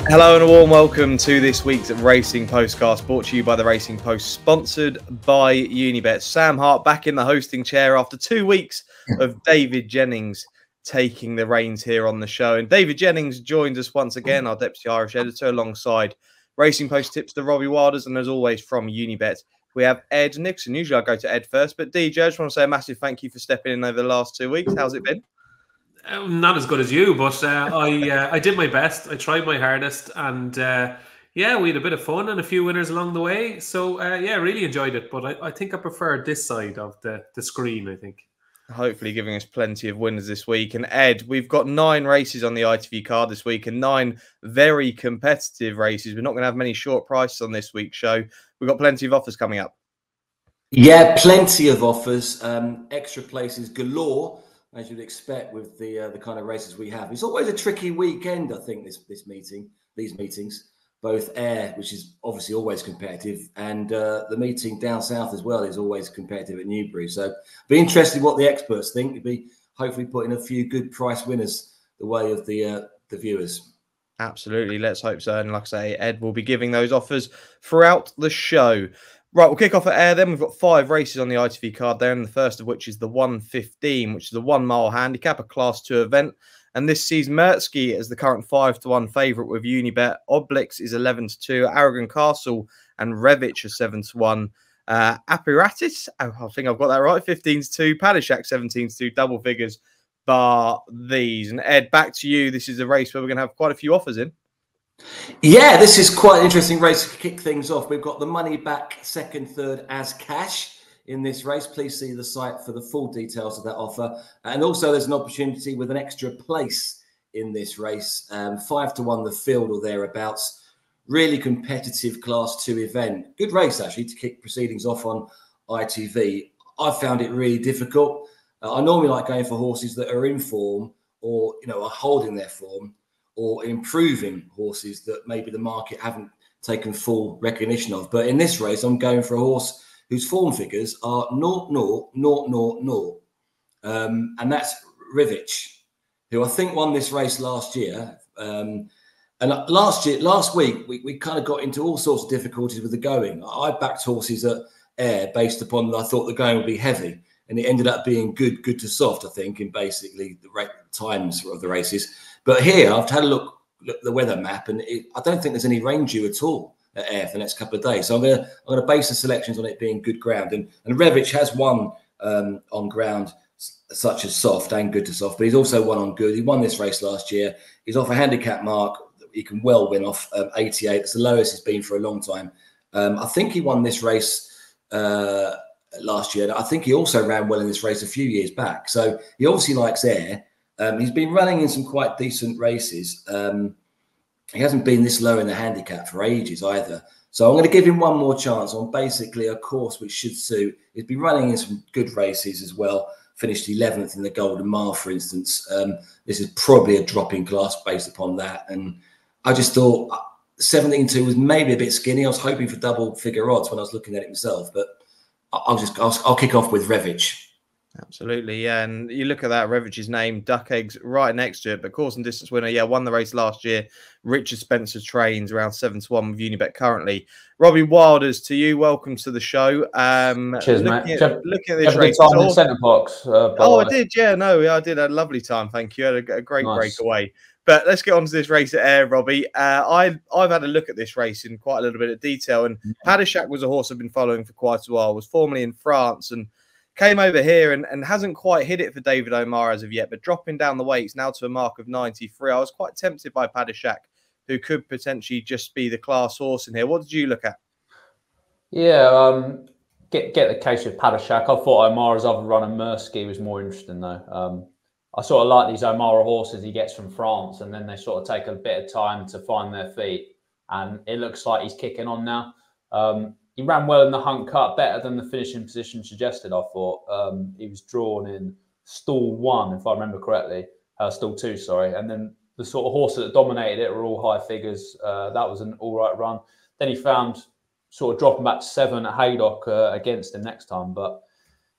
Hello and a warm welcome to this week's Racing Postcast, brought to you by the Racing Post, sponsored by Unibet. Sam Hart back in the hosting chair after 2 weeks of David Jennings taking the reins here on the show. And David Jennings joins us once again, our Deputy Irish Editor, alongside Racing Post tipster Robbie Wilders, and as always from Unibet, we have Ed Nicholson. Usually I go to Ed first, but DJ, I just want to say a massive thank you for stepping in over the last 2 weeks. How's it been? Not as good as you, but I did my best. I tried my hardest, and we had a bit of fun and a few winners along the way. So really enjoyed it. But I think I prefer this side of the screen, I think. Hopefully giving us plenty of winners this week. And Ed, we've got 9 races on the ITV card this week and 9 very competitive races. We're not going to have many short prices on this week's show. We've got plenty of offers coming up. Yeah, plenty of offers. Extra places galore, as you'd expect with the kind of races we have. It's always a tricky weekend, I think, these meetings. Both Ayr, which is obviously always competitive, and the meeting down south as well is always competitive at Newbury. So be interested what the experts think. We'll be hopefully putting a few good price winners the way of the viewers. Absolutely. Let's hope so. And like I say, Ed will be giving those offers throughout the show. Right, we'll kick off at Ayr then. We've got 5 races on the ITV card there, and the first of which is the 1:15, which is a 1 mile handicap, a Class 2 event. And this sees Mertzky as the current 5-1 favourite with Unibet. Oblix is 11-2, Aragon Castle and Revich are 7-1. Apparatus, I think I've got that right, 15-2, Padishak 17-2, double figures, bar these. And Ed, back to you. This is a race where we're going to have quite a few offers in. Yeah, this is quite an interesting race to kick things off. We've got the money back second, third as cash in this race. Please see the site for the full details of that offer. And also there's an opportunity with an extra place in this race. 5-1 the field or thereabouts. Really competitive Class 2 event. Good race, actually, to kick proceedings off on ITV. I found it really difficult. I normally like going for horses that are in form or, are holding their form, or improving horses that maybe the market haven't taken full recognition of. But in this race, I'm going for a horse whose form figures are 0-0-0-0-0. And that's Revich, who I think won this race last year. And last week, we kind of got into all sorts of difficulties with the going. I backed horses at Ayr based upon I thought the going would be heavy. And it ended up being good to soft, I think, in basically the times of the races. But here, I've had a look at the weather map, and I don't think there's any rain due at all at Ayr for the next couple of days. So I'm going to base the selections on it being good ground. And Revich has won on ground such as soft and good to soft, but he's also won on good. He won this race last year. He's off a handicap mark that he can well win off 88. It's the lowest he's been for a long time. I think he won this race last year. I think he also ran well in this race a few years back. So he obviously likes Ayr. He's been running in some quite decent races. He hasn't been this low in the handicap for ages either. So I'm going to give him one more chance on basically a course which should suit. He's been running in some good races as well. Finished 11th in the Golden Mile, for instance. This is probably a drop-in class based upon that. And I just thought 17-2 was maybe a bit skinny. I was hoping for double figure odds when I was looking at it myself. But I'll kick off with Revich. Absolutely, yeah. And you look at that, Revich's name, Duck Eggs, right next to it. But course and distance winner, won the race last year. Richard Spencer trains around 7-1 with Unibet currently. Robbie Wilders, to you, welcome to the show. Cheers, mate. Looking at this race. Time in the centre box. I did, yeah. No, I did. I had a lovely time, thank you. I had a great breakaway. But let's get on to this race at Ayr, Robbie. I've had a look at this race in quite a little bit of detail. And Padishak was a horse I've been following for quite a while, was formerly in France and came over here and hasn't quite hit it for David O'Meara as of yet, but dropping down the weights now to a mark of 93. I was quite tempted by Padishak, who could potentially just be the class horse in here. What did you look at? Yeah, get the case with Padishak. I thought O'Meara's other run in Mertzky was more interesting, though. I sort of like these O'Meara horses he gets from France, and then they sort of take a bit of time to find their feet. And it looks like he's kicking on now. He ran well in the Hunt Cup, better than the finishing position suggested, I thought. He was drawn in stall 1, if I remember correctly. Stall 2, sorry. And then the sort of horses that dominated it were all high figures. That was an all right run. Then he found sort of dropping back to 7 at Haydock against him next time. But,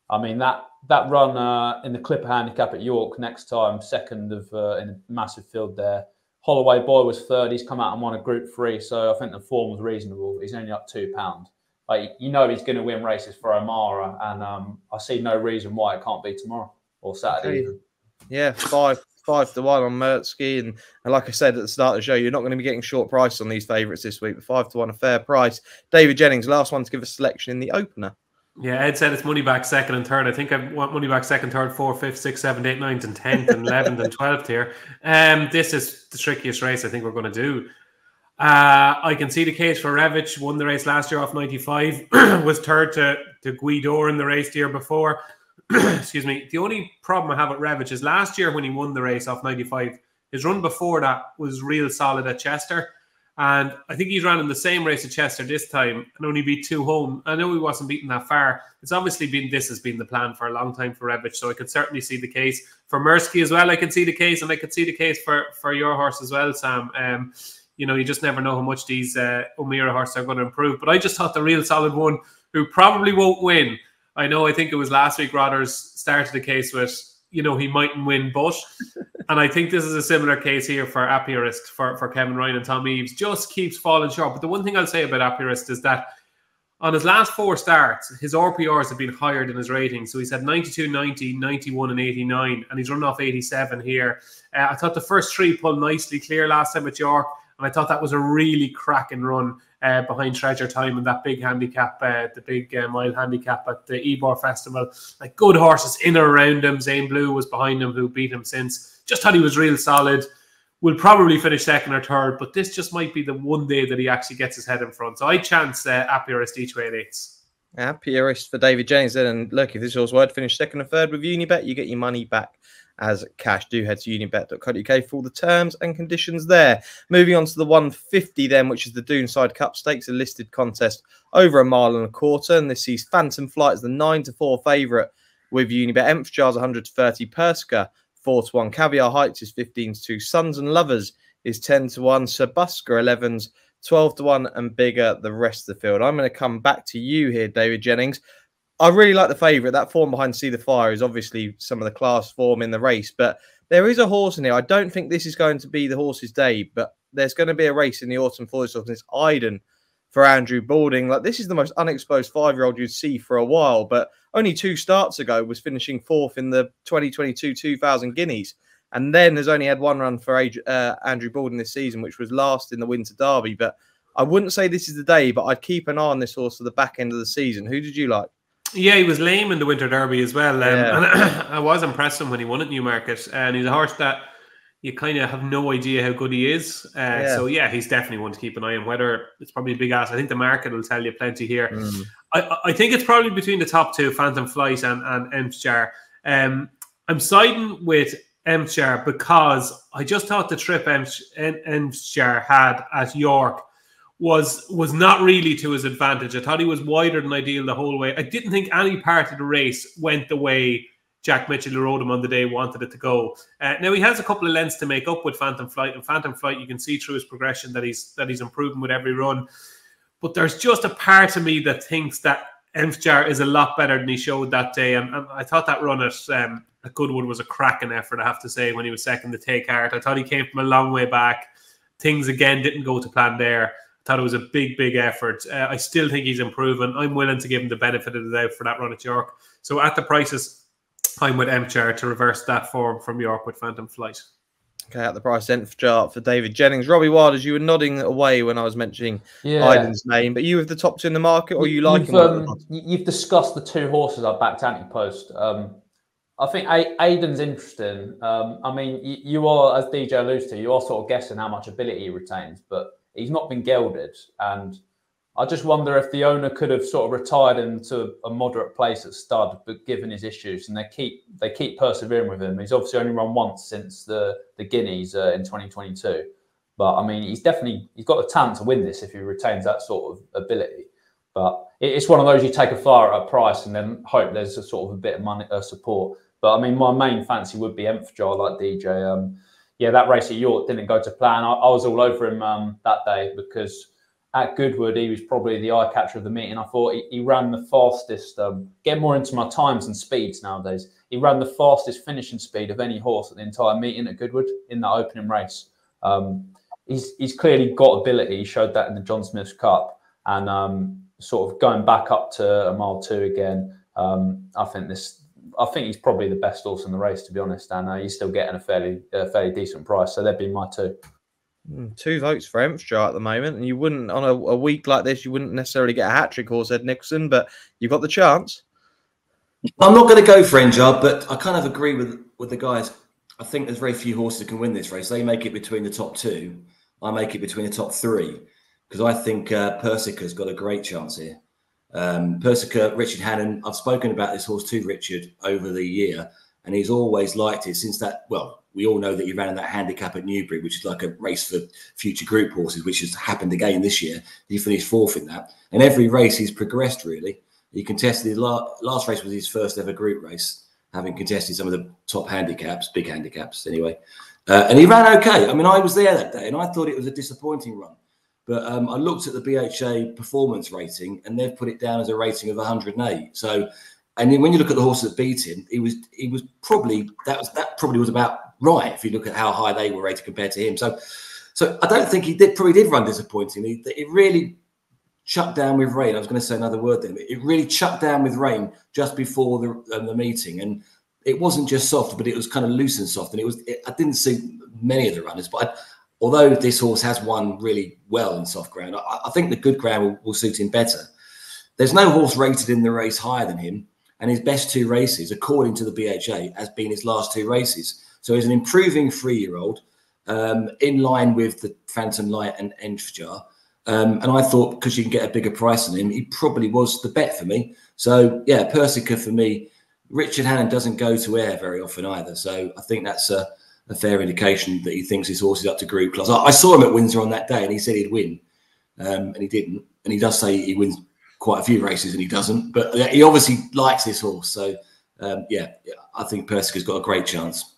I mean, that run in the Clipper Handicap at York next time, second of in a massive field there, Holloway Boy was third. He's come out and won a Group 3, so I think the form was reasonable. He's only up £2. Like, you know he's going to win races for O'Mara, and I see no reason why it can't be tomorrow or Saturday even. Yeah, 5 to 1 on Mertzky, and like I said at the start of the show, you're not going to be getting short price on these favourites this week, but 5 to 1 a fair price. David Jennings, last one to give a selection in the opener. Yeah, Ed said it's money back second and third. I think I want money back second, third, fourth, fifth, sixth, seventh, eighth, ninth, and 10th, and 11th, and 12th here. This is the trickiest race I think we're going to do. I can see the case for Revich. Won the race last year off 95. Was third to Guidor in the race the year before. Excuse me. The only problem I have with Revich is last year when he won the race off 95, his run before that was real solid at Chester. And I think he's ran in the same race at Chester this time and only beat 2 home. I know he wasn't beaten that far. It's obviously this has been the plan for a long time for Revich, so I could certainly see the case. For Mersky as well, I can see the case, and I could see the case for your horse as well, Sam. You know, you just never know how much these O'Meara horses are going to improve. But I just thought the real solid one, who probably won't win. I think it was last week Rodders started the case with, you know, he mightn't win, but... And I think this is a similar case here for Appiarist, for Kevin Ryan and Tom Eaves. Just keeps falling short. But the one thing I'll say about Appiarist is that on his last 4 starts, his RPRs have been higher than his ratings. So he's had 92, 90, 91 and 89. And he's run off 87 here. I thought the first 3 pulled nicely clear last time at York. And I thought that was a really cracking run behind Treasure Time and that big handicap, the big mile handicap at the Ebor Festival. Like, good horses in or around him. Zane Blue was behind him, who beat him since. Just thought he was real solid. Will probably finish second or third, but this just might be the one day that he actually gets his head in front. So I chance Appiarist each way at 8s. Appiarist for David Jennings then. And look, if this horse were to finish second or third with Unibet, you get your money back as cash. Do head to unibet.co.uk for all the terms and conditions there. Moving on to the 150 then, which is the Doonside Cup Stakes, a listed contest over 1.25 miles. And this sees Phantom Flight as the 9 to 4 favourite with Unibet. Emphjar's 130, Perska 4 to 1, Caviar Heights is 15 to 2, Sons and Lovers is 10 to 1, Sabuska 11s 12 to 1, and bigger the rest of the field. I'm going to come back to you here, David Jennings. I really like the favourite. That form behind See the Fire is obviously some of the class form in the race, but there is a horse in here. I don't think this is going to be the horse's day, but there's going to be a race in the autumn for this horse, and it's Iden for Andrew Balding. Like, this is the most unexposed 5-year-old you'd see for a while, but only 2 starts ago was finishing 4th in the 2022 2000 Guineas, and then has only had 1 run for Andrew Balding this season, which was last in the Winter Derby. But I wouldn't say this is the day, but I'd keep an eye on this horse for the back end of the season. Who did you like? Yeah, he was lame in the Winter Derby as well. Yeah. And I was impressed with him when he won at Newmarket. And he's a horse that you kind of have no idea how good he is. So, yeah, he's definitely one to keep an eye on. Whether it's probably a big ask, I think the market will tell you plenty here. I think it's probably between the top 2, Phantom Flight and Emphjar. I'm siding with Emphjar because I just thought the trip Emphjar had at York was not really to his advantage. I thought he was wider than ideal the whole way. I didn't think any part of the race went the way Jack Mitchell, who rode him on the day, wanted it to go. Now he has a couple of lengths to make up with Phantom Flight, and Phantom Flight, you can see through his progression that he's improving with every run. But there's just a part of me that thinks that Emphjar is a lot better than he showed that day, and I thought that run at Goodwood was a cracking effort, I have to say, when he was second to Take Heart. I thought he came from a long way back. Things again didn't go to plan there. I thought it was a big effort. I still think he's improving. I'm willing to give him the benefit of the doubt for that run at York. So at the prices, I'm with Emphjar to reverse that form from York with Phantom Flight. Okay, at the price, Emphjar for David Jennings. Robbie Wilders, you were nodding away when I was mentioning Iden's name, but you with the top 2 in the market, or you like him? You've discussed the 2 horses I backed anti-post. I think Aiden's interesting. I mean, you are, as DJ alludes to, you are sort of guessing how much ability he retains, but he's not been gelded, and I just wonder if the owner could have sort of retired him to a moderate place at stud, but given his issues, and they keep persevering with him. He's obviously only run once since the Guineas in 2022, but I mean, he's got the talent to win this if he retains that sort of ability. But it's one of those you take a flyer at a price and then hope there's a sort of a bit of money support. But I mean, my main fancy would be Emphjar, like DJ. Yeah, that race at York didn't go to plan. I was all over him that day because at Goodwood, he was probably the eye catcher of the meeting. I thought he ran the fastest, get more into my times and speeds nowadays. He ran the fastest finishing speed of any horse at the entire meeting at Goodwood in that opening race. He's clearly got ability. He showed that in the John Smith's Cup, and sort of going back up to a mile 2 again. I think he's probably the best horse in the race, to be honest, and he's still getting a fairly decent price. So they'd be my 2. 2 votes for Emsjar at the moment, and you wouldn't on a week like this. You wouldn't necessarily get a hat trick horse, Ed Nicholson, but you've got the chance. I'm not going to go for Emsjar, but I kind of agree with the guys. I think there's very few horses that can win this race. They make it between the top 2. I make it between the top 3 because I think Persica's got a great chance here. Persica, Richard Hannon, I've spoken about this horse to Richard over the year, and he's always liked it since that. Well, we all know that he ran in that handicap at Newbury, which is like a race for future group horses, which has happened again this year. He finished 4th in that, and every race he's progressed really. He contested his last race was his first ever group race, having contested some of the top handicaps, big handicaps anyway, and he ran okay. I mean, I was there that day, and I thought it was a disappointing run. But I looked at the BHA performance rating, and they've put it down as a rating of 108. So, and then when you look at the horse that beat him, he was probably that probably was about right if you look at how high they were rated compared to him. So I don't think he probably did run disappointingly. It really chucked down with rain. I was going to say another word then. It really chucked down with rain just before the meeting, and it wasn't just soft, but it was kind of loose and soft. And I didn't see many of the runners, but although this horse has won really well in soft ground, I think the good ground will suit him better. There's no horse rated in the race higher than him, and his best 2 races, according to the BHA, has been his last 2 races. So he's an improving 3-year-old, in line with the Phantom Light and Emsjar. And I thought because you can get a bigger price on him, he probably was the bet for me. So yeah, Persica for me. Richard Hannon doesn't go to Ayr very often either, so I think that's a fair indication that he thinks his horse is up to group class. I saw him at Windsor on that day, and he said he'd win, and he didn't. And he does say he wins quite a few races, and he doesn't. But he obviously likes this horse, so yeah, I think Persica's got a great chance.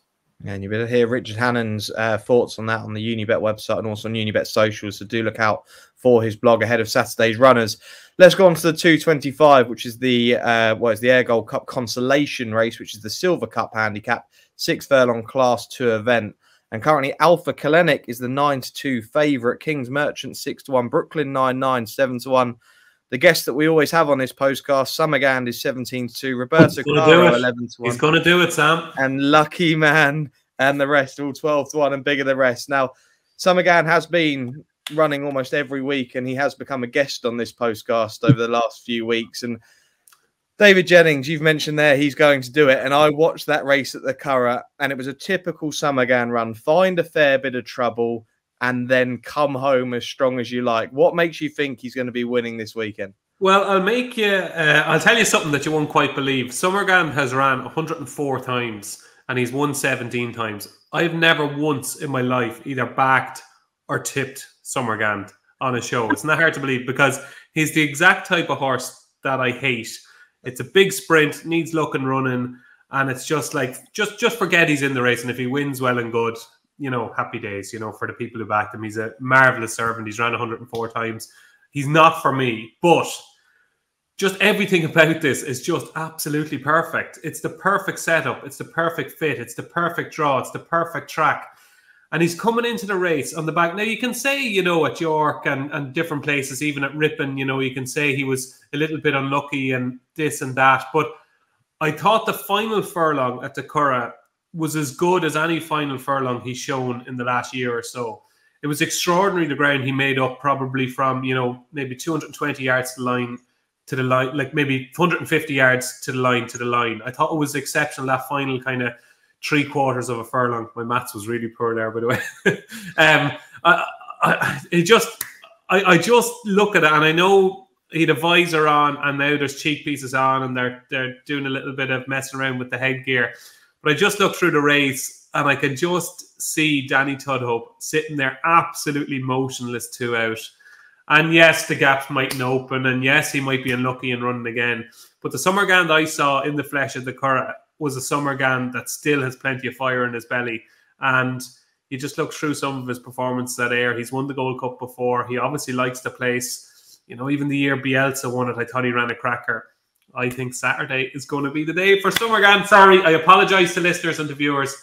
And you better hear Richard Hannon's thoughts on that on the Unibet website and also on Unibet socials. So do look out for his blog ahead of Saturday's runners. Let's go on to the 225, which is the Ayr Gold Cup consolation race, which is the Silver Cup Handicap, 6 furlong Class 2 event. And currently Alpha Kalenic is the 9-2 favourite. King's Merchant 6-1. Brooklyn 9-9, 7-1. The guest that we always have on this postcast, Summergand, is 17-2. Roberto Caro 11-1. He's going to do it, Sam. And Lucky Man and the rest all 12-1 and bigger the rest. Now, Summergand has been running almost every week, and he has become a guest on this postcast over the last few weeks. And David Jennings, you've mentioned there, he's going to do it. And I watched that race at the Curragh, and it was a typical Summergand run. Find a fair bit of trouble and then come home as strong as you like. What makes you think he's going to be winning this weekend? Well, I'll tell you something that you won't quite believe. Summergand has ran 104 times, and he's won 17 times. I've never once in my life either backed or tipped Summergand on a show. It's not hard to believe because he's the exact type of horse that I hate. It's a big sprint, needs luck and running, and it's just like, just forget he's in the race, and if he wins, well and good. You know, happy days, you know, for the people who backed him. He's a marvellous servant. He's ran 104 times. He's not for me, but just everything about this is just absolutely perfect. It's the perfect setup. It's the perfect fit. It's the perfect draw. It's the perfect track. And he's coming into the race on the back. Now, you can say, you know, at York and different places, even at Ripon, you know, you can say he was a little bit unlucky and this and that. But I thought the final furlong at the Curragh was as good as any final furlong he's shown in the last year or so. It was extraordinary, the ground he made up, probably from, you know, maybe 220 yards to the line, like maybe 150 yards to the line. I thought it was exceptional, that final kind of 3/4 of a furlong. My maths was really poor there, by the way. I just look at it, and I know he had a visor on, and now there's cheek pieces on, and they're doing a little bit of messing around with the headgear. But I just look through the race, and I can just see Danny Tudhope sitting there absolutely motionless 2 out. And yes, the gaps mightn't open, and yes, he might be unlucky and running again. But the Summergand I saw in the flesh at the Curragh was a Summergand that still has plenty of fire in his belly. And you just look through some of his performances at Ayr. He's won the Gold Cup before. He obviously likes the place. You know, even the year Bielsa won it, I thought he ran a cracker. I think Saturday is going to be the day for Summergand. Sorry, I apologise to listeners and to viewers.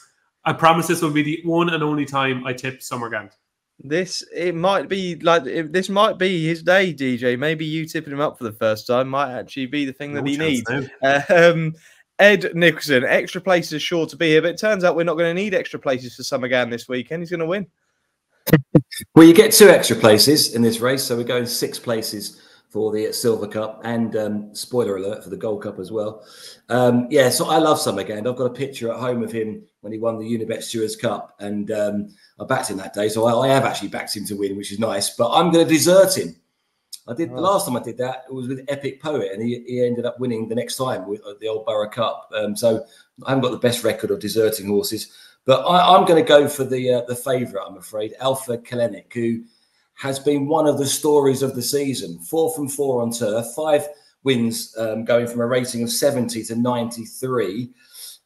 I promise this will be the one and only time I tip Summergand. This might be his day, DJ. Maybe you tipping him up for the first time might actually be the thing that he needs. Ed Nicholson, extra places are sure to be here, but it turns out we're not going to need extra places for Summergand this weekend. He's going to win. Well, you get 2 extra places in this race, so we're going 6 places for the Silver Cup and spoiler alert for the Gold Cup as well. Yeah, so I love Summergand. I've got a picture at home of him when he won the Unibet Stewards Cup, and I backed him that day, so I have actually backed him to win, which is nice. But I'm going to desert him. The last time I did that, it was with Epic Poet, and he ended up winning the next time with the Old Borough Cup. So I haven't got the best record of deserting horses, but I'm going to go for the favourite, I'm afraid, Alpha Kalenic, who has been one of the stories of the season. 4 from 4 on turf, 5 wins, going from a rating of 70 to 93.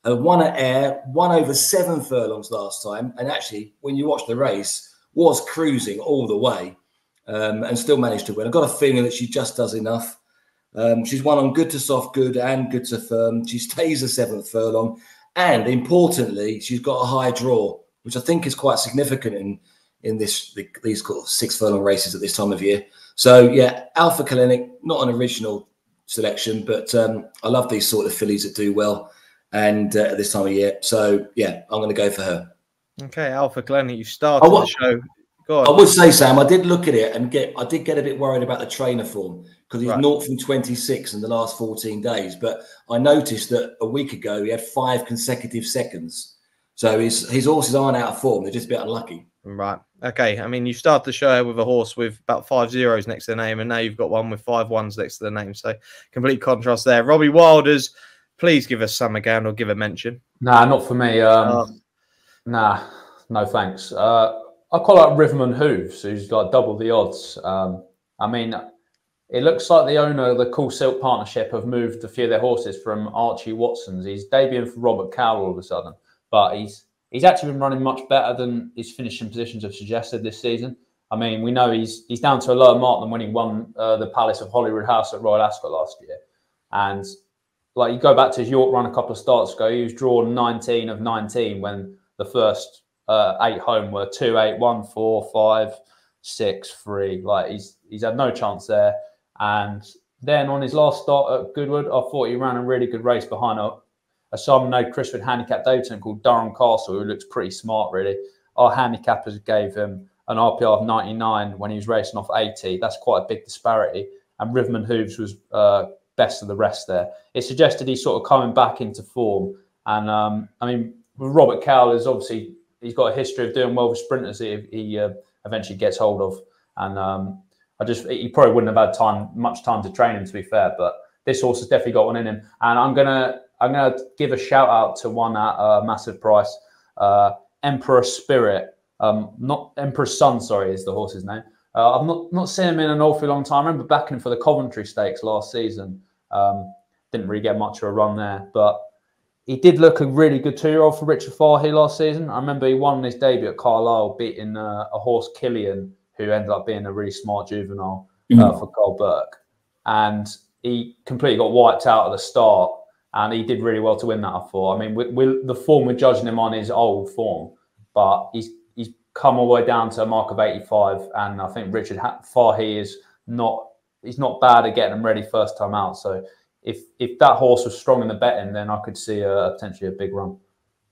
Won at Ayr, won over 7 furlongs last time, and actually, when you watch the race, was cruising all the way, and still managed to win. I've got a feeling that she just does enough. She's won on good to soft good and good to firm. She stays the 7th furlong, and importantly, she's got a high draw, which I think is quite significant in these 6 furlong races at this time of year. So yeah, Alpha Kalenic, not an original selection, but I love these sort of fillies that do well and at this time of year. So yeah, I'm going to go for her. Okay, Alpha Kalenic, you started the show. Go on. I would say, Sam, I did look at it and I did get a bit worried about the trainer form because he's 0 from 26 in the last 14 days. But I noticed that a week ago he had 5 consecutive seconds. So his horses aren't out of form. They're just a bit unlucky. Right. Okay. I mean, you start the show with a horse with about 5 zeros next to the name, and now you've got one with 5 ones next to the name. So complete contrast there. Robbie Wilders, please give us Summergand or give a mention. Nah, not for me. Nah, no thanks. I quite like Riverman Hooves, who's like double the odds. I mean, it looks like the owner of the Cool Silk Partnership have moved a few of their horses from Archie Watson's. He's debuting for Robert Cowell all of a sudden, but he's actually been running much better than his finishing positions have suggested this season. I mean, we know he's down to a lower mark than when he won the Palace of Holyrood House at Royal Ascot last year. And like you go back to his York run a couple of starts ago, he was drawn 19 of 19 when the first 8 home were 2, 8, 1, 4, 5, 6, 3. Like he's had no chance there. And then on his last start at Goodwood, I thought he ran a really good race behind a Simon No Chrisford handicap Dayton called Durham Castle, who looks pretty smart, really. Our handicappers gave him an RPR of 99 when he was racing off 80. That's quite a big disparity. And Riverman Hooves was best of the rest there. It suggested he's sort of coming back into form. And I mean, Robert Cowell is obviously, he's got a history of doing well with sprinters he eventually gets hold of. And he probably wouldn't have had much time to train him, to be fair. But this horse has definitely got one in him. And I'm gonna give a shout out to one at a massive price, Emperor Spirit. Not Emperor's Son, sorry, is the horse's name. I've not seen him in an awfully long time. I remember backing him for the Coventry Stakes last season. Didn't really get much of a run there, but he did look a really good 2-year-old for Richard Fahey last season. I remember he won his debut at Carlisle, beating a horse, Killian, who ended up being a really smart juvenile for Cole Burke. And he completely got wiped out at the start, and he did really well to win that, I thought. I mean, the form we're judging him on is old form, but he's come all the way down to a mark of 85, and I think Richard Fahey he's not bad at getting him ready first time out. So if that horse was strong in the betting, then I could see potentially a big run.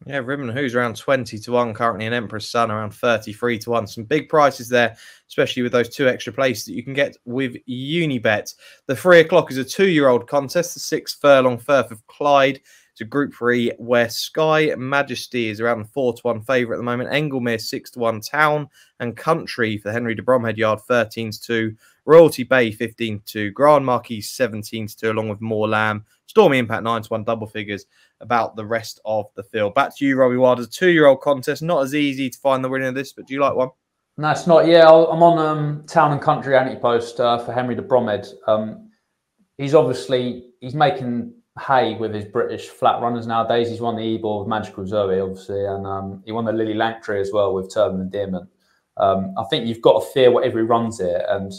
Yeah, Ribbon Who's around 20 to 1 currently, and Emperor's Son around 33 to 1. Some big prices there, especially with those 2 extra places that you can get with Unibet. The 3 o'clock is a 2-year-old contest, the 6th furlong Firth of Clyde. It's a Group 3 where Sky Majesty is around the 4 to 1 favourite at the moment. Englemere 6 to 1. Town and Country for the Henry de Bromhead Yard 13 to 2. Royalty Bay 15 to 2. Grand Marquis 17 to 2, along with More Lamb. Stormy Impact 9 to 1, double figures about the rest of the field. Back to you, Robbie Wilders. 2-year-old contest. Not as easy to find the winner of this, but do you like one? No, it's not. Yeah, I'm on Town and Country anti-post for Henry de Bromhead. He's making hay with his British flat runners nowadays. He's won the Ebor with Magical Zoe, obviously, and he won the Lily Langtry as well with Turban and Dearman. I think you've got to fear whatever he runs here, and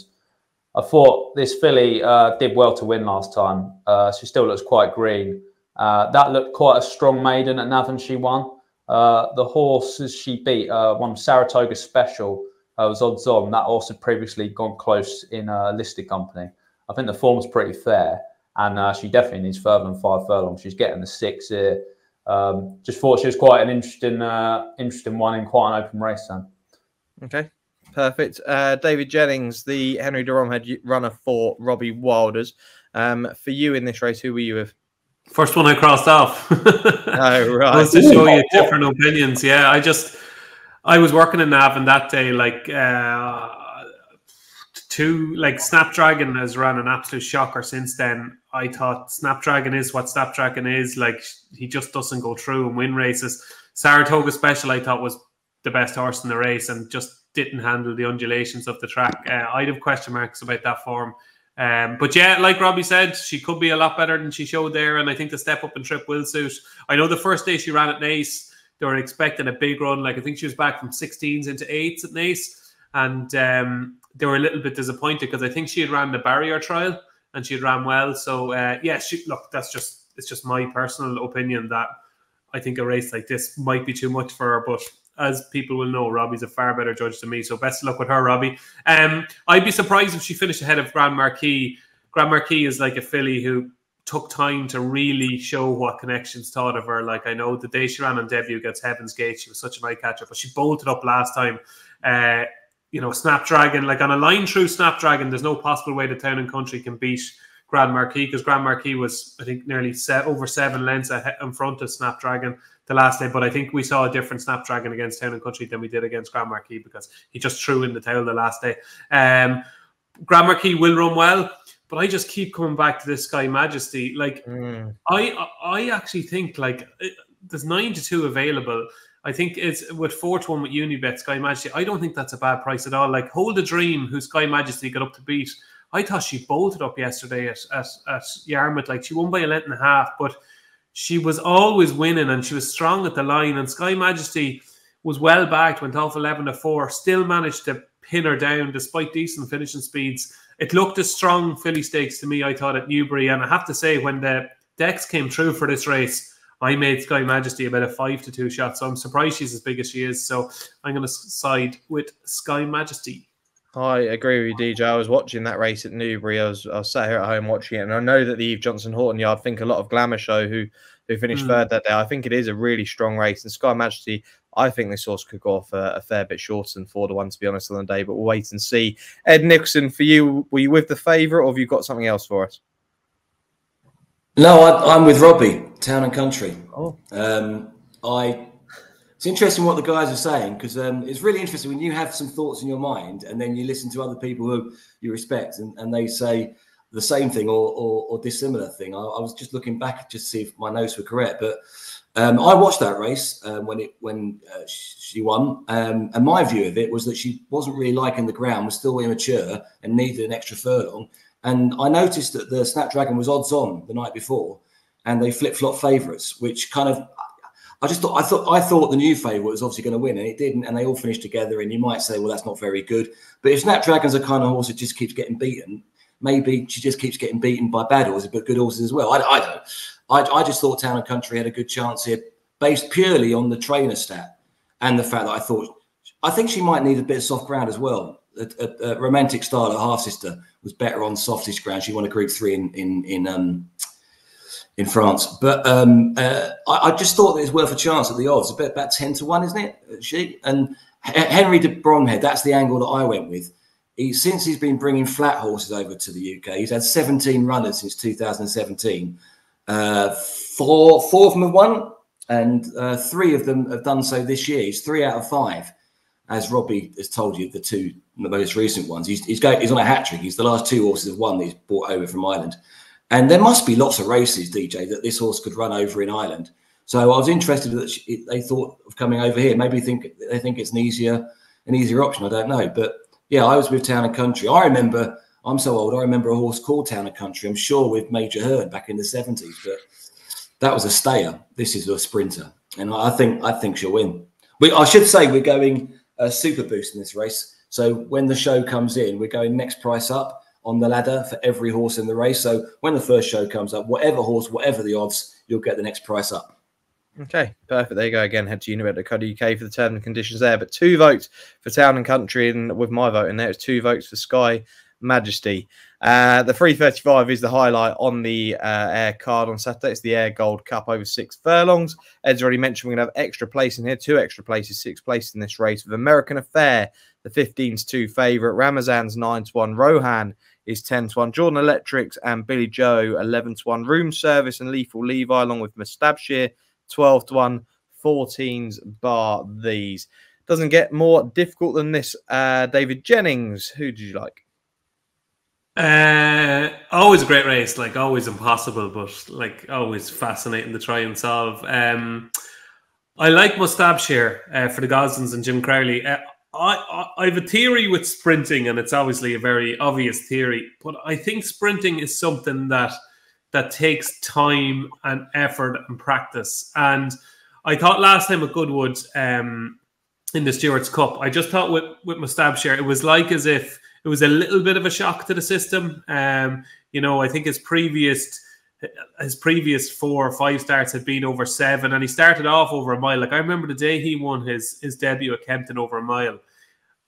I thought this filly did well to win last time. She still looks quite green. That looked quite a strong maiden at Navan. She won. The horses she beat, one Saratoga Special, was odds on. That horse had previously gone close in a listed company. I think the form's pretty fair, and she definitely needs further than 5 furlongs. She's getting the 6 here. Just thought she was quite an interesting one in quite an open race, Sam. Okay, perfect. David Jennings, the Henry de Romhead runner for Robbie Wilders. For you in this race, who were you with? First one I crossed off. Oh, right. Just to show you different opinions. Yeah, I was working in Navan that day, Snapdragon has run an absolute shocker since then. I thought Snapdragon is what Snapdragon is. Like, he just doesn't go through and win races. Saratoga Special, I thought, was the best horse in the race and just didn't handle the undulations of the track. I'd have question marks about that form. But yeah, like Robbie said, she could be a lot better than she showed there, and I think the step up and trip will suit. I know the first day she ran at Naas, they were expecting a big run. Like, I think she was back from 16s into 8s at Naas, and they were a little bit disappointed because I think she had ran the barrier trial and she had ran well. So it's just my personal opinion that I think a race like this might be too much for her, but as people will know, Robbie's a far better judge than me. So best of luck with her, Robbie. I'd be surprised if she finished ahead of Grand Marquis. Grand Marquis is like a filly who took time to really show what connections thought of her. Like, I know the day she ran on debut against Heaven's Gate, she was such an eye catcher, but she bolted up last time. Snapdragon, like on a line through Snapdragon, there's no possible way the Town and Country can beat Grand Marquis, because Grand Marquis was, I think, nearly over 7 lengths in front of Snapdragon the last day. But I think we saw a different Snapdragon against Town and Country than we did against Grand Marquis, because he just threw in the towel the last day. Grand Marquis will run well, but I just keep coming back to this Sky Majesty. Like, I actually think, like, there's 9-2 available. I think it's with 4-1 with Unibet, Sky Majesty. I don't think that's a bad price at all. Like, Hold a Dream, who Sky Majesty got up to beat, I thought she bolted up yesterday at Yarmouth. Like, she won by 1.5 lengths, but she was always winning and she was strong at the line. And Sky Majesty was well backed, went off 11-4, still managed to pin her down despite decent finishing speeds. It looked a strong filly stakes to me, I thought, at Newbury. And I have to say, when the decks came through for this race, I made Sky Majesty about a 5-2 shot. So I'm surprised she's as big as she is. So I'm going to side with Sky Majesty. I agree with you, DJ. I was watching that race at Newbury. I was sat here at home watching it, and I know that the Eve Johnson Horton Yard think a lot of Glamour Show, who finished third that day. I think it is a really strong race, and Sky Majesty, I think this horse could go off a fair bit shorter than 4-1, to be honest, on the day. But we'll wait and see. Ed Nicholson, for you, were you with the favourite, or have you got something else for us? No, I'm with Robbie, Town and Country. Oh, It's interesting what the guys are saying, because it's really interesting when you have some thoughts in your mind and then you listen to other people who you respect and they say the same thing or dissimilar thing. I was just looking back just to see if my notes were correct, but I watched that race when she won, and my view of it was that she wasn't really liking the ground, was still immature and needed an extra furlong. And I noticed that the Snapdragon was odds on the night before, and they flip-flop favourites, which kind of I thought the new favourite was obviously going to win, and it didn't, and they all finished together. And you might say, well, that's not very good. But if Snapdragon's a kind of horse that just keeps getting beaten, maybe she just keeps getting beaten by bad horses, but good horses as well. I don't know. I just thought Town and Country had a good chance here, based purely on the trainer stat and the fact that I think she might need a bit of soft ground as well. A Romantic Style, her half sister, was better on softish ground. She won a Group 3 in France, but I just thought that it's worth a chance at the odds. About 10-1, isn't it? She and Henry de Bromhead. That's the angle that I went with. Since he's been bringing flat horses over to the UK, he's had 17 runners since 2017. 4 of them have won, and 3 of them have done so this year. He's 3 out of 5, as Robbie has told you. The most recent ones. He's on a hat trick. He's the last 2 horses have won that he's brought over from Ireland. And there must be lots of races, DJ, that this horse could run over in Ireland. So I was interested that they thought of coming over here. Maybe they think it's an easier option. I don't know. But yeah, I was with Town and Country. I'm so old. I remember a horse called Town and Country. I'm sure with Major Hearn back in the 70s. But that was a stayer. This is a sprinter, and I think she'll win. I should say we're going super boost in this race. So when the show comes in, we're going next price up on the ladder for every horse in the race. So when the first show comes up, whatever horse, whatever the odds, you'll get the next price up. Okay, perfect. There you go again. Head to unibet.co.uk for the terms and conditions there. But 2 votes for Town and Country, and with my vote in there, it's 2 votes for Sky Majesty. The 335 is the highlight on the Ayr card on Saturday. It's the Ayr Gold Cup over 6 furlongs. Ed's already mentioned we're going to have extra place in here, 2 extra places, 6 places in this race with American Affair, the 15-2 favourite, Ramazan's 9-1, Rohan is 10-1, Jordan Electrics and Billy Joe 11-1, Room Service and Lethal Levi along with Mustabshir 12-1, 14s bar these. Doesn't get more difficult than this. David Jennings, who did you like? Always a great race, like always impossible, but like always fascinating to try and solve. I like Mustabshir for the Goslins and Jim Crowley. I have a theory with sprinting, and it's obviously a very obvious theory, but I think sprinting is something that takes time and effort and practice. And I thought last time at Goodwood in the Stewards Cup, I just thought with Mustabshir, it was like as if it was a little bit of a shock to the system. You know, I think his previous 4 or 5 starts had been over 7, and he started off over a mile. Like, I remember the day he won his debut at Kempton over a mile.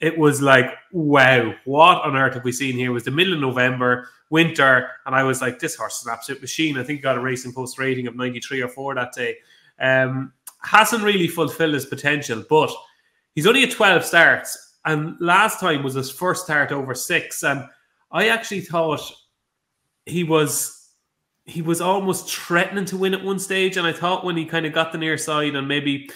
It was like, wow, what on earth have we seen here? It was the middle of November, winter, and I was like, this horse is an absolute machine. I think he got a Racing Post rating of 93 or 4 that day. Hasn't really fulfilled his potential, but he's only at 12 starts, and last time was his first start over 6, and I actually thought he was almost threatening to win at one stage, and I thought when he kind of got the near side and maybe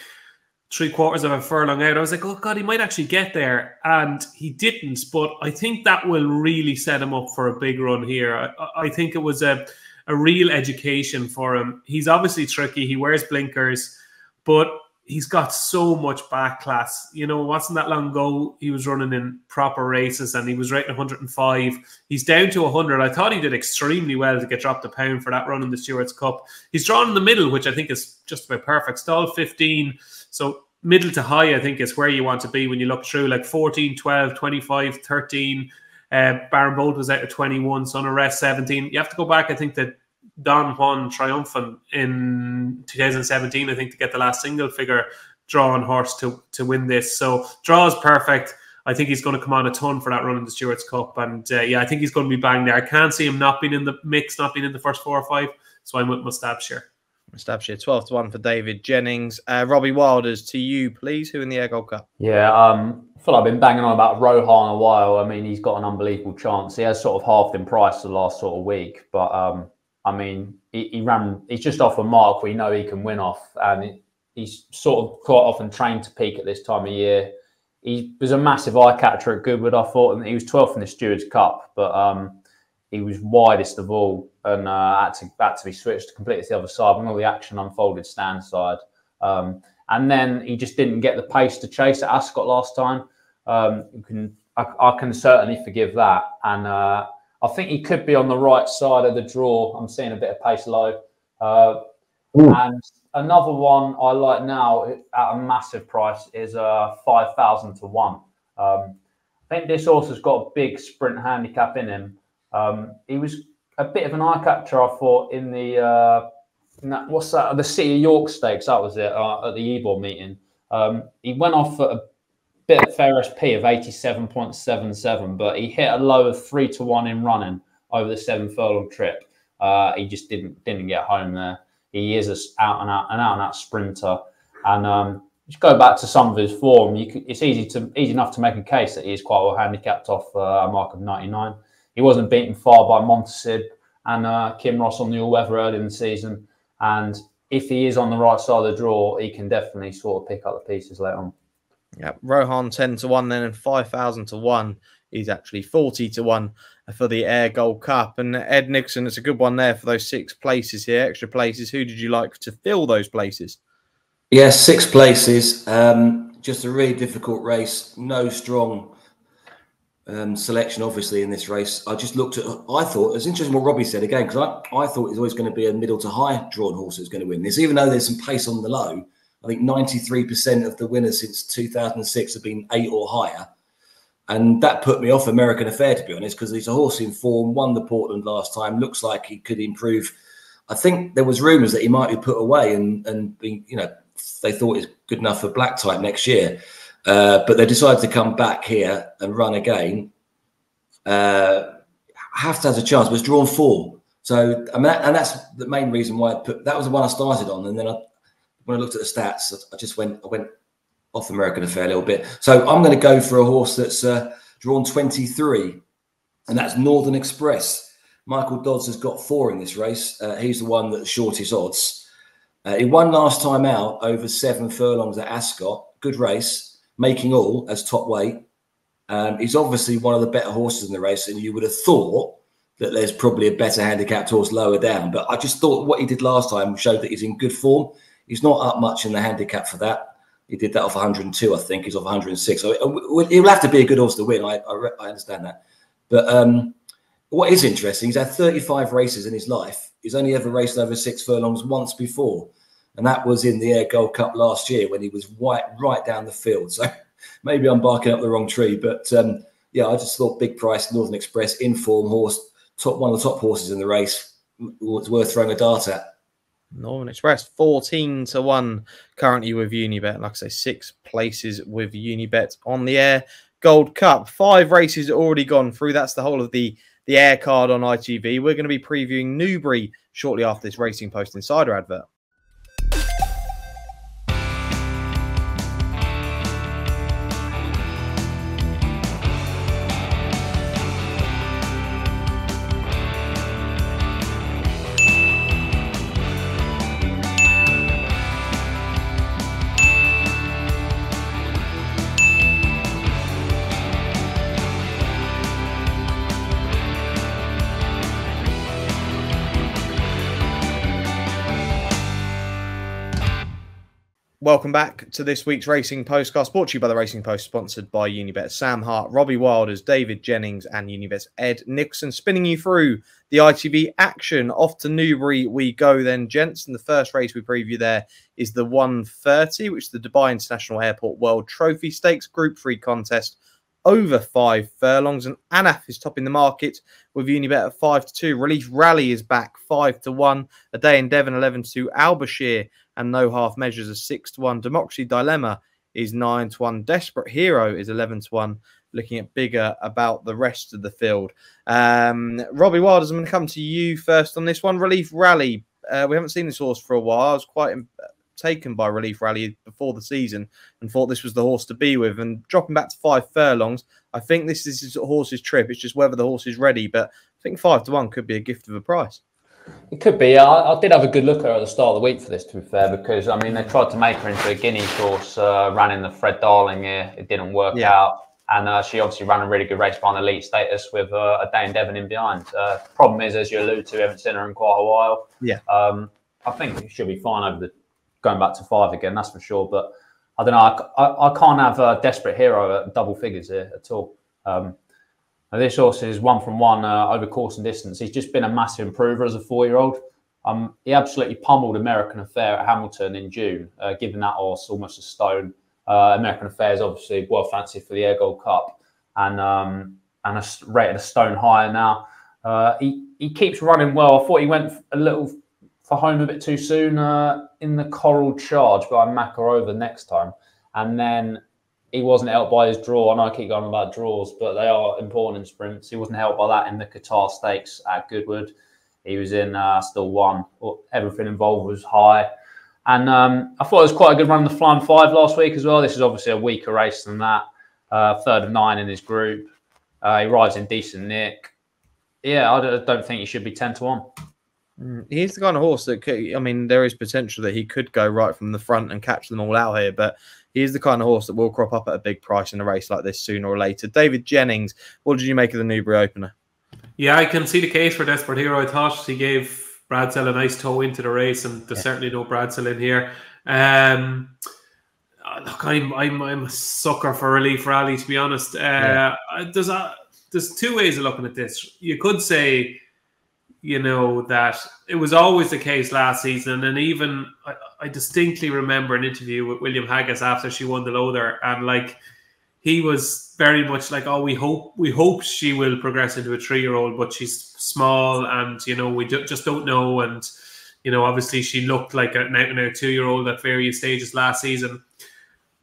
3/4 of a furlong out, I was like, oh God, he might actually get there, and he didn't. But I think that will really set him up for a big run here. I think it was a real education for him. He's obviously tricky. He wears blinkers, but he's got so much back class. You know, it wasn't that long ago he was running in proper races and he was rating 105. He's down to 100. I thought he did extremely well to get dropped a pound for that run in the Stewards Cup. He's drawn in the middle, which I think is just about perfect. Stall 15. So middle to high, I think, is where you want to be when you look through, like 14, 12, 25, 13. Baron Bolt was out at 21. Son of Rest 17. You have to go back, I think, that Don Juan Triumphant in 2017, I think, to get the last single figure draw on horse to win this. So draw is perfect. I think he's going to come on a ton for that run in the Stewards Cup. And yeah, I think he's going to be bang there. I can't see him not being in the mix, not being in the first 4 or 5. So I'm with Mustabshir. Mustabshir, 12-1 for David Jennings. Robbie Wilders, to you, please. Who in the Ayr Gold Cup? Yeah, I feel like I've been banging on about Rohan a while. I mean, he's got an unbelievable chance. He has sort of halved in price the last sort of week, but I mean, he's just off a mark we know he can win off, and he's sort of quite often trained to peak at this time of year. He was a massive eye catcher at Goodwood, I thought, and he was 12th in the Stewards Cup, but he was widest of all and had to be switched completely to the other side when all the action unfolded stand side. And then he just didn't get the pace to chase at Ascot last time. I can certainly forgive that, and I think he could be on the right side of the draw. I'm seeing a bit of pace low. And another one I like now at a massive price is 5,000 to 1. I think this horse has got a big sprint handicap in him. He was a bit of an eye catcher, I thought, in the the City of York Stakes. That was it at the Ebor meeting. He went off at a bit of fair SP of 87.77, but he hit a low of 3 to 1 in running over the 7 furlong trip. He just didn't get home there. He is an out and out sprinter, and just go back to some of his form. It's easy enough to make a case that he is quite well handicapped off a mark of 99. He wasn't beaten far by Montacid and Kim Ross on the all-weather early in the season, and if he is on the right side of the draw, he can definitely sort of pick up the pieces later on. Yeah, Rohan 10 to 1 then, and 5,000 to 1. He's actually 40 to 1 for the Ayr Gold Cup. And Ed Nicholson, it's a good one there for those 6 places here, extra places. Who did you like to fill those places? Yes, 6 places. Just a really difficult race. No strong selection, obviously, in this race. I just looked at. I thought it was interesting what Robbie said again, because I thought it was always going to be a middle to high drawn horse that's going to win this, even though there's some pace on the low. I think 93% of the winners since 2006 have been 8 or higher. And that put me off American Affair, to be honest, because he's a horse in form, won the Portland last time, looks like he could improve I think there was rumours that he might be put away and be, you know, they thought he's good enough for black type next year. But they decided to come back here and run again. Hafter has a chance, but it's drawn 4. So, I mean, and that's the main reason why that was the one I started on. And then when I looked at the stats, I went off American Affair a little bit. So I'm going to go for a horse that's drawn 23, and that's Northern Express. Michael Dodds has got 4 in this race. He's the one that's shortest odds. He won last time out over 7 furlongs at Ascot. Good race, making all as top weight. He's obviously one of the better horses in the race, and you would have thought that there's probably a better handicapped horse lower down. But I just thought what he did last time showed that he's in good form. He's not up much in the handicap for that. He did that off 102, I think. He's off 106. So he'll have to be a good horse to win. I understand that. But what is interesting, he's had 35 races in his life. He's only ever raced over 6 furlongs once before. And that was in the Ayr Gold Cup last year when he was right down the field. So maybe I'm barking up the wrong tree. But yeah, I just thought big price Northern Express, in form horse, one of the top horses in the race, was worth throwing a dart at. Northern Express 14-1 currently with Unibet. Like I say, 6 places with Unibet on the Ayr Gold Cup. 5 races already gone through. That's the whole of the Ayr card on ITV. We're going to be previewing Newbury shortly after this Racing Post Insider advert. Welcome back to this week's Racing Postcast, brought to you by the Racing Post, sponsored by Unibet. Sam Hart, Robbie Wilders, David Jennings, and Unibet's Ed Nicholson, spinning you through the ITV action. Off to Newbury we go then, gents. And the first race we preview there is the 130, which is the Dubai International Airport World Trophy Stakes Group 3 contest over 5 furlongs. And Anaf is topping the market with Unibet at 5-2. Relief Rally is back 5-1. A Day in Devon 11-2. Albashire and No Half Measures are 6-1. Democracy Dilemma is 9-1. Desperate Hero is 11-1. Looking at bigger about the rest of the field. Robbie Wilders, I'm going to come to you first on this one. Relief Rally. We haven't seen this horse for a while. I was quite taken by Relief Rally before the season and thought this was the horse to be with. And dropping back to 5 furlongs, I think this is his horse's trip. It's just whether the horse is ready. But I think 5-1 could be a gift of a price. It could be. I did have a good look at her at the start of the week for this, to be fair, because, I mean, they tried to make her into a guineas horse, ran in the Fred Darling here. It didn't work out. And she obviously ran a really good race behind elite status with A Day in Devon in behind. Problem is, as you allude to, we haven't seen her in quite a while. Yeah. I think she'll be fine over going back to 5 again, that's for sure. But I don't know. I can't have a Desperate Hero at double figures here at all. This horse is 1 from 1 over course and distance. He's just been a massive improver as a 4-year-old. He absolutely pummeled American Affair at Hamilton in June, giving that horse almost a stone. American Affair is obviously well fancied for the Ayr Gold Cup and rated a stone higher now. He keeps running well. I thought he went a little for home a bit too soon in the Coral Charge, but I mack her over next time. And then he wasn't helped by his draw. I know I keep going about draws, but they are important in sprints. He wasn't helped by that in the Qatar Stakes at Goodwood. He was in still 1. Everything involved was high. And I thought it was quite a good run in the Flying 5 last week as well. This is obviously a weaker race than that. 3rd of 9 in his group. He rides in decent nick. Yeah, I don't think he should be 10-1. He's the kind of horse that could, I mean, there is potential that he could go right from the front and catch them all out here, but he is the kind of horse that will crop up at a big price in a race like this sooner or later. David Jennings, what did you make of the Newbury opener? Yeah, I can see the case for Desperate Hero. I thought he gave Bradsell a nice toe into the race, and there's certainly no Bradsell in here. Look, I'm a sucker for Relief Rally, to be honest. There's 2 ways of looking at this. You could say, you know, that it was always the case last season, and even I distinctly remember an interview with William Haggis after she won the Lothian, and like he was very much like, oh, we hope she will progress into a 3-year-old, but she's small, and you know, we just don't know. And You know, obviously she looked like an out-and-out 2-year-old at various stages last season.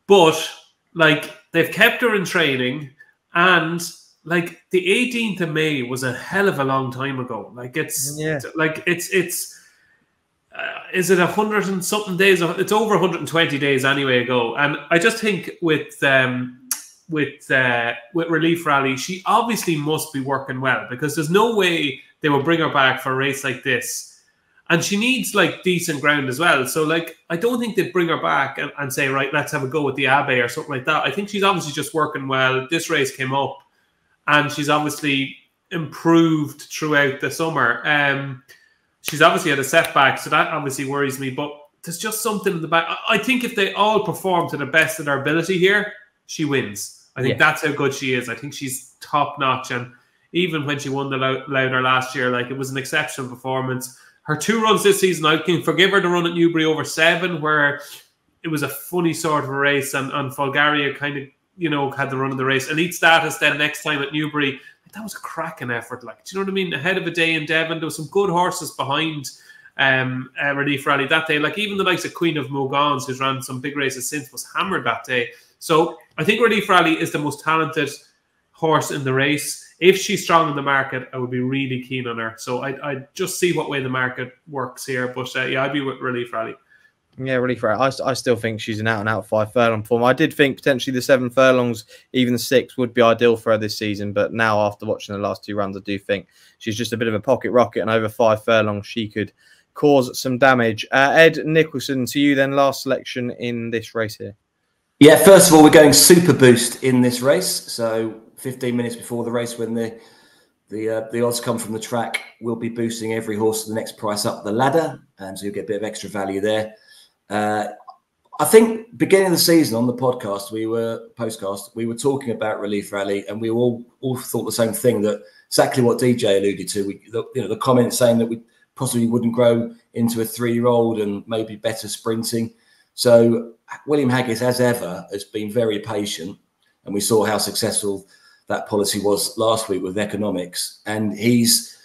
But, like, they've kept her in training, and, like, the 18th of May was a hell of a long time ago. Like, it's is it 100 and something days? It's over 120 days anyway ago. And I just think with Relief Rally, she obviously must be working well, because there's no way they will bring her back for a race like this. And she needs, like, decent ground as well. So, like, I don't think they'd bring her back and say, right, let's have a go with the Abbey or something like that. I think she's obviously just working well. This race came up, and she's obviously improved throughout the summer. She's obviously had a setback, so that obviously worries me. But there's just something in the back. I think if they all perform to the best of their ability here, she wins. I think that's how good she is. I think she's top-notch. And even when she won the Louder last year, like, it was an exceptional performance. Her 2 runs this season, I can forgive her the run at Newbury over 7, where it was a funny sort of a race, and Bulgaria kind of, you know, had the run of the race. Elite status then next time at Newbury, that was a cracking effort. Like, do you know what I mean? Ahead of a day in Devon, there was some good horses behind Relief Rally that day. Like, even the likes of Queen of Mogans, who's ran some big races since, was hammered that day. So I think Relief Rally is the most talented horse in the race. If she's strong in the market, I would be really keen on her. So I just see what way the market works here. But yeah, I'd be with Relief Rally. Yeah, Relief Rally. I still think she's an out-and-out 5 furlong form. I did think potentially the 7 furlongs, even the 6, would be ideal for her this season. But now, after watching the last 2 runs, I do think she's just a bit of a pocket rocket. And over 5 furlongs, she could cause some damage. Ed Nicholson, to you then, last selection in this race here. Yeah, first of all, we're going super boost in this race. So 15 minutes before the race, when the odds come from the track, we'll be boosting every horse to the next price up the ladder, and so you'll get a bit of extra value there. I think beginning of the season on the Postcast, we were talking about Relief Rally, and we all thought the same thing, that exactly what DJ alluded to. The comment saying that we possibly wouldn't grow into a 3-year-old and maybe better sprinting. So William Haggis, as ever, has been very patient, and we saw how successful that policy was last week with economics. And he's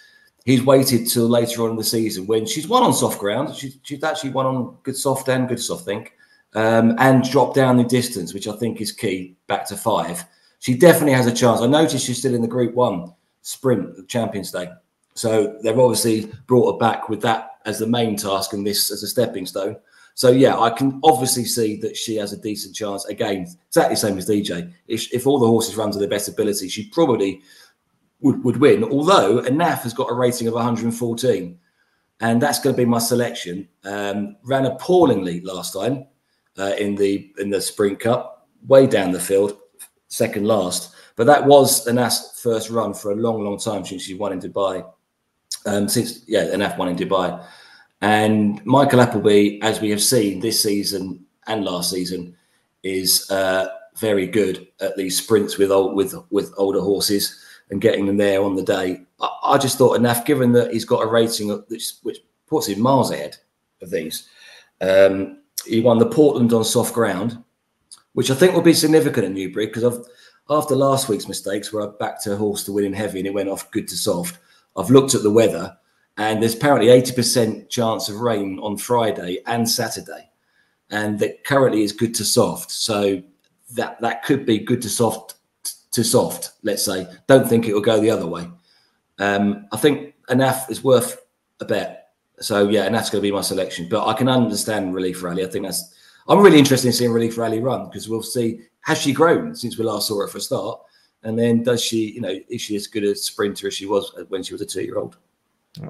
waited till later on in the season, when she's won on soft ground. She's actually won on good soft, I think, and dropped down the distance, which I think is key, back to 5. She definitely has a chance. I noticed she's still in the Group 1 sprint of Champions Day. So they've obviously brought her back with that as the main task and this as a stepping stone. So, yeah, I can obviously see that she has a decent chance. Again, exactly the same as DJ. If all the horses run to their best ability, she probably would win. Although Anaf has got a rating of 114, and that's going to be my selection. Ran appallingly last time in the Sprint Cup, way down the field, second last. But that was Anaf's first run for a long, long time since she won in Dubai. Anaf won in Dubai. And Michael Appleby, as we have seen this season and last season, is very good at these sprints with older horses and getting them there on the day. I just thought enough, given that he's got a rating which puts him miles ahead of these. He won the Portland on soft ground, which I think will be significant at Newbury, because after last week's mistakes, where I backed a horse to win in heavy and it went off good to soft, I've looked at the weather. And there's apparently 80% chance of rain on Friday and Saturday. And that currently is good to soft. So that could be good to soft, let's say. Don't think it will go the other way. I think Anaf is worth a bet. So, yeah, Anaf's going to be my selection. But I can understand Relief Rally. I think I'm really interested in seeing Relief Rally run, because we'll see, has she grown since we last saw her for a start? And then is she as good a sprinter as she was when she was a 2-year-old?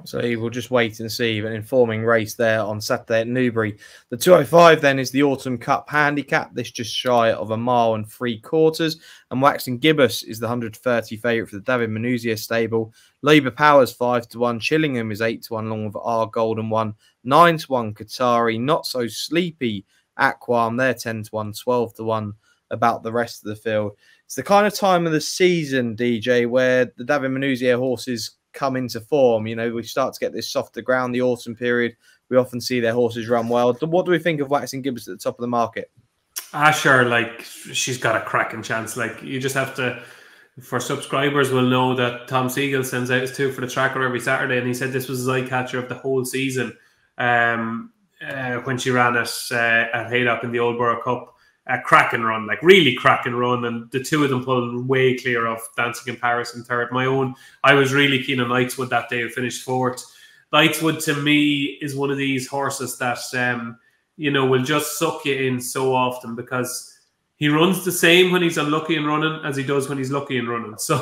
So we'll just wait and see. An informing race there on Saturday at Newbury. The 205 then is the Autumn Cup Handicap. This just shy of 1 3/4. And Waxing Gibbous is the 130 favourite for the David Manuzia stable. Labour Powers 5-1. Chillingham is 8-1, along with Ayr Gold 1. 9-1 Qatari. Not So Sleepy Aquam. They're 10-1, 12-1 about the rest of the field. It's the kind of time of the season, DJ, where the David Manuzia horses come into form. We start to get this softer ground, the autumn period. We often see their horses run well. What do we think of Waxing Gibbous at the top of the market? Sure, like, she's got a cracking chance. Like, you just have to, for subscribers will know that Tom Siegel sends out his 2 for the tracker every Saturday, and he said this was his eye catcher of the whole season. when she ran at Haydock in the Old Borough Cup. A cracking run, like really cracking run, and the two of them pulled way clear of Dancing in Paris in third. I was really keen on Knightswood that day, who finished fourth. Knightswood to me is one of these horses that will just suck you in so often, because he runs the same when he's unlucky in running as he does when he's lucky in running. So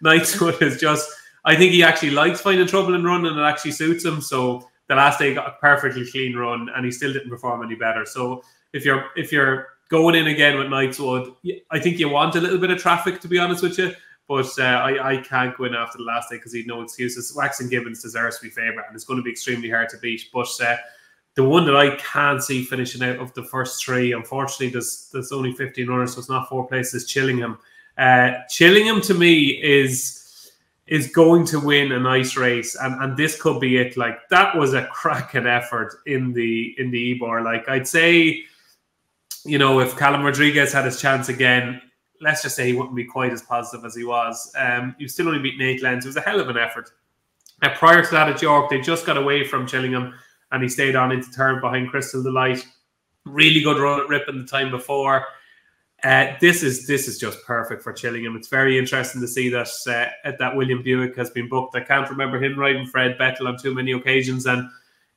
Knightswood is just, I think he actually likes finding trouble in running, and it actually suits him. So the last day he got a perfectly clean run, and he still didn't perform any better. So if you're going in again with Knightswood, I think you want a little bit of traffic, to be honest with you. But I can't go in after the last day because he'd no excuses. Waxing Gibbons deserves to be favourite, and it's going to be extremely hard to beat. But the one that I can't see finishing out of the first three, unfortunately, there's only 15 runners, so it's not 4 places. Chillingham. Chillingham to me is going to win a nice race, and this could be it. Like, that was a cracking effort in the Ebor. Like, I'd say, if Callum Rodriguez had his chance again, let's just say he wouldn't be quite as positive as he was. He still only beaten 8 lengths. It was a hell of an effort. Prior to that at York, they just got away from Chillingham, and he stayed on into third behind Crystal Delight. Really good run at Ripon the time before. This is just perfect for Chillingham. It's very interesting to see that William Buick has been booked. I can't remember him riding for Ed Bettel on too many occasions, and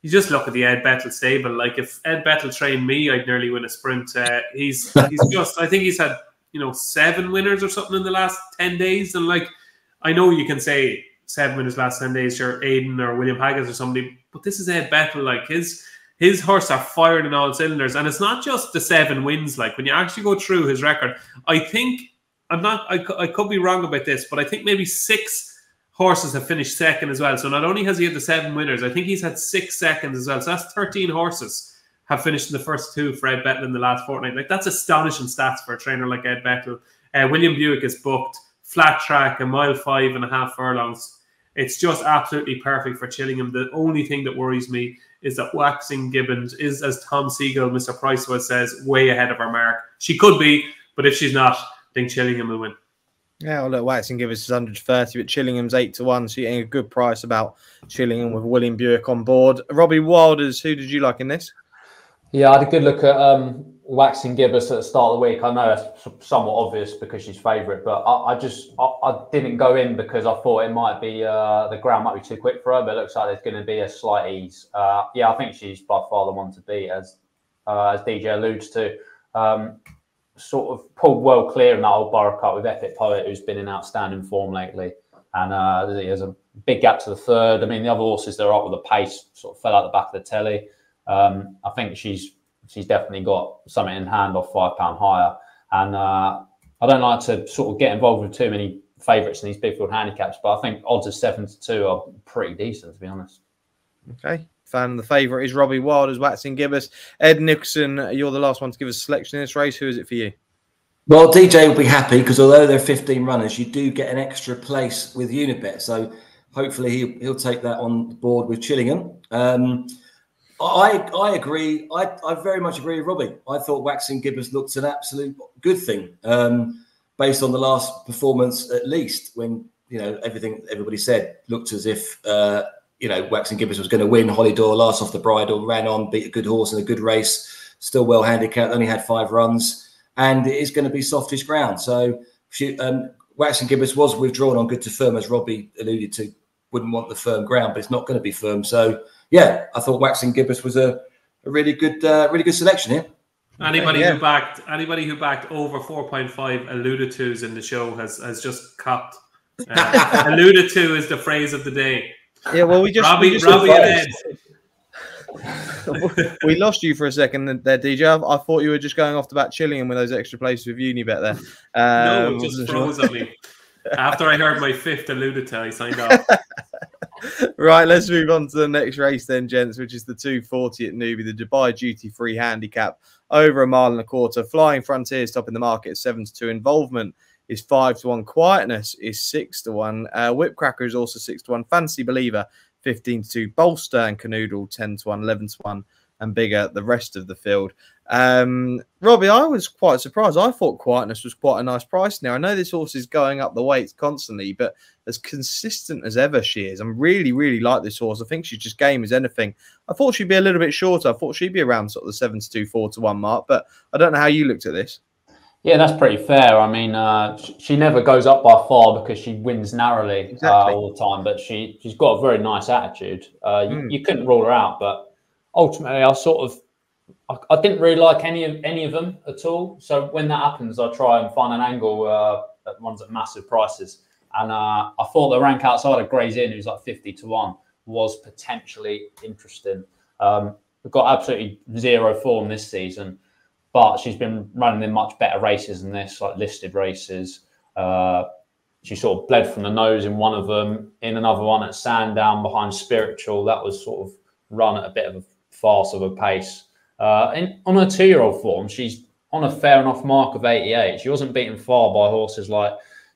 you just look at the Ed Bettel stable. Like, if Ed Bettel trained me, I'd nearly win a sprint. He's just, I think he's had 7 winners or something in the last 10 days. And like, I know you can say 7 winners last 10 days, sure, Aiden or William Haggis or somebody, but this is Ed Bettel. Like, his horse are firing in all cylinders, and it's not just the 7 wins. Like, when you actually go through his record, I think I could be wrong about this, but I think maybe 6 horses have finished second as well. So not only has he had the 7 winners, I think he's had 6 seconds as well. So that's 13 horses have finished in the first 2 for Ed Bettel in the last fortnight. Like, that's astonishing stats for a trainer like Ed Bettel. William Buick is booked, flat track, 5.5 furlongs. It's just absolutely perfect for Chillingham. The only thing that worries me is that Waxing Gibbons is, as Tom Siegel, Mr. Pricewell, says, way ahead of her mark. She could be, but if she's not, I think Chillingham will win. Yeah, well, look, Waxing Gibbons is 130, but Chillingham's 8-1, so you're getting a good price about Chillingham with William Buick on board. Robbie Wilders, who did you like in this? Yeah, I had a good look at Waxing Gibbons at the start of the week. I know it's somewhat obvious because she's favourite, but I didn't go in because I thought it might be the ground might be too quick for her, but it looks like there's going to be a slight ease. I think she's by far the one to beat, as DJ alludes to. Sort of pulled well clear in that Old Borough Cup with Epic Poet, who's been in outstanding form lately. And there's a big gap to the third. I mean, the other horses that are up with the pace sort of fell out the back of the telly. I think she's definitely got something in hand off £5 higher. And I don't like to sort of get involved with too many favourites in these big field handicaps, but I think odds of 7-2 are pretty decent, to be honest. Okay. Fan, the favourite is Robbie Wilders, Waxing Gibbons. Ed Nicholson, you're the last one to give us a selection in this race. Who is it for you? Well, DJ will be happy because although there are 15 runners, you do get an extra place with Unibet. So hopefully he'll take that on board with Chillingham. I agree. I very much agree with Robbie. I thought Waxing Gibbons looked an absolute good thing based on the last performance, at least, when everything everybody said looked as if Waxing Gibbons was going to win. Holly Doyle last off the bridle, ran on, beat a good horse in a good race, still well handicapped, only had 5 runs, and it is going to be softish ground. So Waxing Gibbons was withdrawn on good to firm, as Robbie alluded to. Wouldn't want the firm ground, but it's not going to be firm. So yeah, I thought Waxing Gibbons was a really good selection here. Anybody who backed over 4.5 alluded to's in the show has just copped. Alluded to is the phrase of the day. Yeah, well, Robbie and Ed. We lost you for a second there, DJ. I thought you were just going off the bat Chillingham with those extra places with Unibet there. No, it just froze on me. After I heard my 5th alluded to, I signed off. Right, let's move on to the next race then, gents, which is the 240 at Newbury, the Dubai Duty Free Handicap, over 1.25 miles. Flying Frontiers top in the market at 7-2. Involvement is 5-1. Quietness is 6-1. Whipcracker is also 6-1. Fancy Believer 15-2. Bolster and Canoodle 10-1, 11-1, and Bigger the rest of the field. Robbie, I was quite surprised. I thought Quietness was quite a nice price now. I know this horse is going up the weights constantly, but as consistent as ever she is. I'm really, really like this horse. I think she's just game as anything. I thought she'd be a little bit shorter. I thought she'd be around sort of the 7-2, 4-1 mark, but I don't know how you looked at this. Yeah, that's pretty fair. I mean, she never goes up by far because she wins narrowly all the time, but she's got a very nice attitude. You couldn't rule her out, but ultimately I didn't really like any of them at all. So when that happens, I try and find an angle that runs at massive prices. And I thought the rank outside of Gray's Inn, who's like 50-1, was potentially interesting. We've got absolutely zero form this season, but she's been running in much better races than this, like listed races. She sort of bled from the nose in one of them, in another one at Sandown behind Spiritual. That was sort of run at a bit of a farce of a pace. On her 2-year-old form, she's on a fair enough mark of 88. She wasn't beaten far by horses like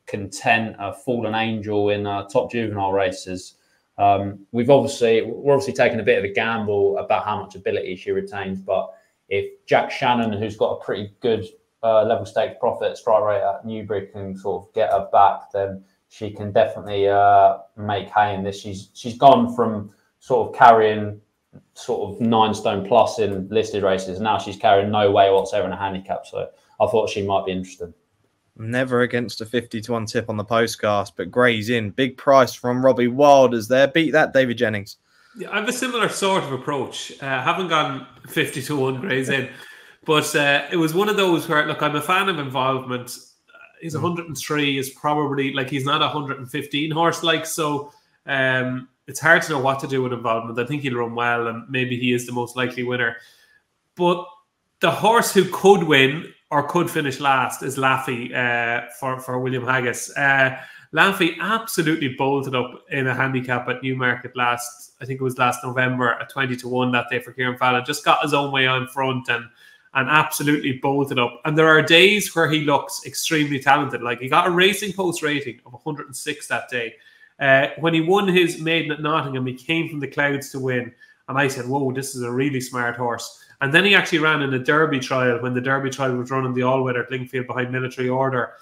Content, Fallen Angel in top juvenile races. We're obviously taking a bit of a gamble about how much ability she retains, but if Jack Shannon, who's got a pretty good level stakes profit strike rate at Newbury, can sort of get her back, then she can definitely make hay in this. She's gone from sort of carrying sort of 9 stone plus in listed races. Now she's carrying no weight whatsoever in a handicap. So I thought she might be interesting. Never against a 50-1 tip on the Postcast, but Gray's Inn. Big price from Robbie Wilders there. Beat that, David Jennings. Yeah, I have a similar sort of approach. Haven't gone 50-1 Gray's Inn, but it was one of those where, look, I'm a fan of involvement. He's 103 is probably, like, he's not a 115 horse, like, so it's hard to know what to do with involvement. I think he'll run well, and maybe he is the most likely winner. But the horse who could win or could finish last is Laffy for William Haggis. Laffy absolutely bolted up in a handicap at Newmarket last November at 20-1 that day for Kieran Fallon. Just got his own way on front and absolutely bolted up. And there are days where he looks extremely talented. Like, he got a Racing Post rating of 106 that day. When he won his maiden at Nottingham, he came from the clouds to win. And I said, whoa, this is a really smart horse. And then he actually ran in a Derby trial when the Derby trial was running the all-weather at Lingfield behind Military Order.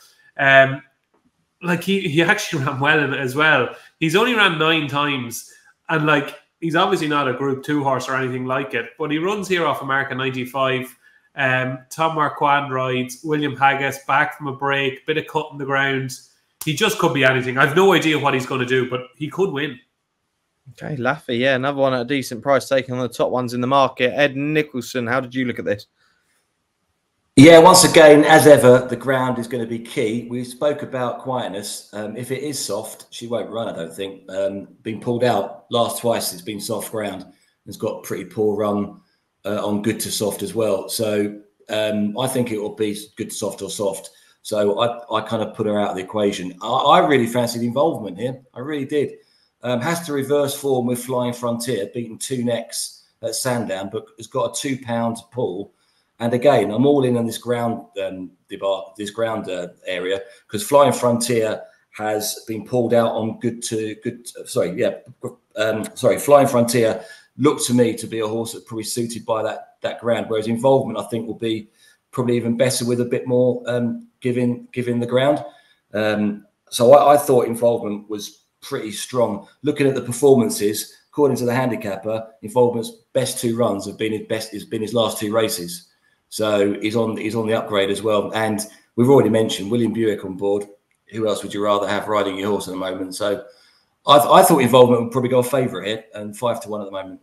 Like, he actually ran well in it as well. He's only ran 9 times. And, like, he's obviously not a Group 2 horse or anything like it. But he runs here off America 95. Tom Marquand rides. William Haggis back from a break. Bit of cut in the ground. He just could be anything. I've no idea what he's going to do, but he could win. Okay, Laffy, yeah, another one at a decent price, taking on the top ones in the market. Ed Nicholson, how did you look at this? Yeah, once again, as ever, the ground is going to be key. We spoke about Quietness. If it is soft, she won't run, I don't think. Been pulled out last twice, it's been soft ground. It's got pretty poor run on good to soft as well. So I think it will be good to soft or soft. So I kind of put her out of the equation. I really fancied involvement here. I really did. Has to reverse form with Flying Frontier, beaten 2 necks at Sandown, but has got a £2 pull. And again, I'm all in on this ground area because Flying Frontier has been pulled out on Flying Frontier looked to me to be a horse that's probably suited by that ground, whereas involvement I think will be probably even better with a bit more given the ground. So I thought involvement was pretty strong. Looking at the performances, according to the handicapper, involvement's best 2 runs have been his last 2 races. So he's on the upgrade as well. And we've already mentioned William Buick on board. Who else would you rather have riding your horse at the moment? So I thought involvement would probably go a favourite here, and 5-1 at the moment.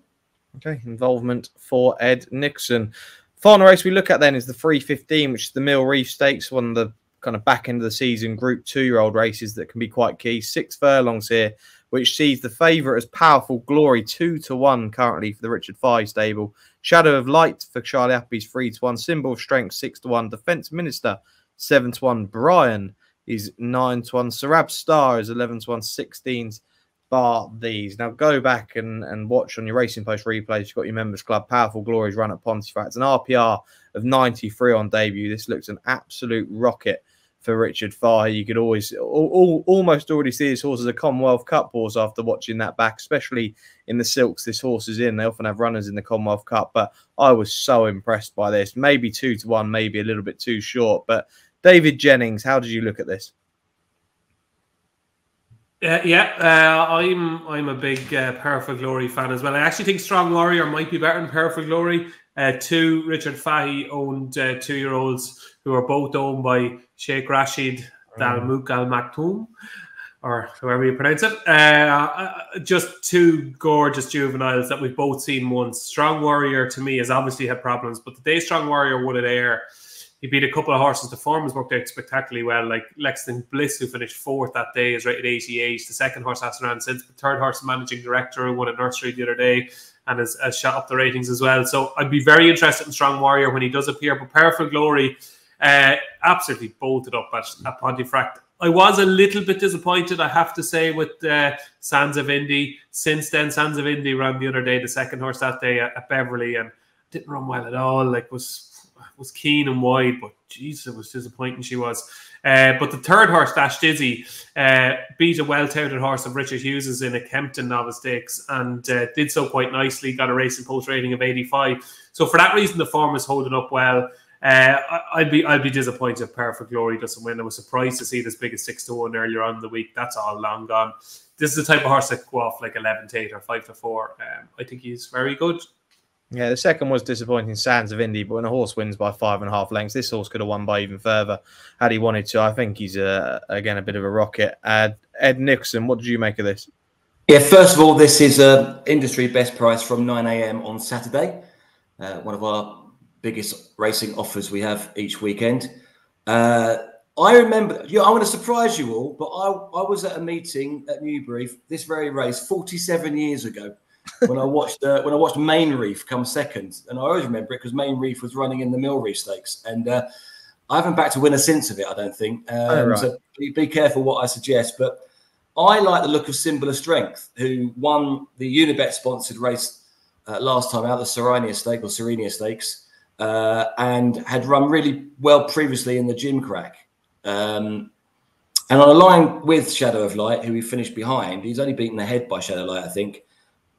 Okay, involvement for Ed Nixon. Final race we look at then is the 3:15, which is the Mill Reef Stakes, one of the kind of back end of the season Group 2-year-old races that can be quite key. 6 furlongs here, which sees the favourite as Powerful Glory 2-1 currently for the Richard Fye stable. Shadow of Light for Charlie Appy's 3-1. Symbol of Strength 6-1. Defence Minister 7-1. Brian is 9-1. Sarab Star is 11-1. 16s bar these. Now go back and watch on your Racing Post replays. You've got your Members Club. Powerful Glory's run at Pontefract. An RPR of 93 on debut. This looks an absolute rocket for Richard Fahey. You could always almost already see this horse as a Commonwealth Cup horse after watching that back, especially in the silks this horse is in. They often have runners in the Commonwealth Cup, but I was so impressed by this. Maybe 2-1, maybe a little bit too short. But David Jennings, how did you look at this? I'm a big Power for Glory fan as well. I actually think Strong Warrior might be better than Power for Glory. Two Richard Fahey owned 2-year-olds who are both owned by Sheikh Rashid Dalmouk Al Maktoum, or however you pronounce it. Just two gorgeous juveniles that we've both seen once. Strong Warrior to me has obviously had problems, but the day Strong Warrior won at Ayr, he beat a couple of horses. The form has worked out spectacularly well. Like Lexington Bliss, who finished 4th that day, is rated 88. The second horse hasn't ran since. The third horse, managing director, who won at Nursery the other day and has shot up the ratings as well. So I'd be very interested in Strong Warrior when he does appear. But Powerful Glory absolutely bolted up at Pontefract. I was a little bit disappointed, I have to say, with Sands of Indy. Since then, Sands of Indy ran the other day, the second horse that day at Beverley, and didn't run well at all. Like was keen and wide, but geez, it was disappointing she was. But the third horse, Dash Dizzy, beat a well-touted horse of Richard Hughes's in a Kempton Novice Stakes and did so quite nicely, got a Racing Post rating of 85. So for that reason, the form is holding up well. I'd be disappointed if Power for Glory doesn't win. I was surprised to see this big as 6-1 earlier on in the week. That's all long gone. This is the type of horse that go off like 11-8 or 5-4. I think he's very good. Yeah, the second was disappointing, Sands of Indy, but when a horse wins by 5.5 lengths, this horse could have won by even further had he wanted to. I think he's, again, a bit of a rocket. Ed Nicholson, what did you make of this? Yeah, first of all, this is industry best price from 9 a.m. on Saturday. One of our biggest racing offers we have each weekend. I remember, I'm going to surprise you all, but I was at a meeting at Newbury, this very race, 47 years ago. when I watched Main Reef come second, and I always remember it because Main Reef was running in the Mill Reef Stakes, and I haven't backed a winner since of it. I don't think. Right. So be careful what I suggest. But I like the look of Symbol of Strength, who won the Unibet sponsored race last time out, the Serenia Stakes, and had run really well previously in the Gimcrack. And on a line with Shadow of Light, who he finished behind, he's only beaten ahead by Shadow of Light, I think.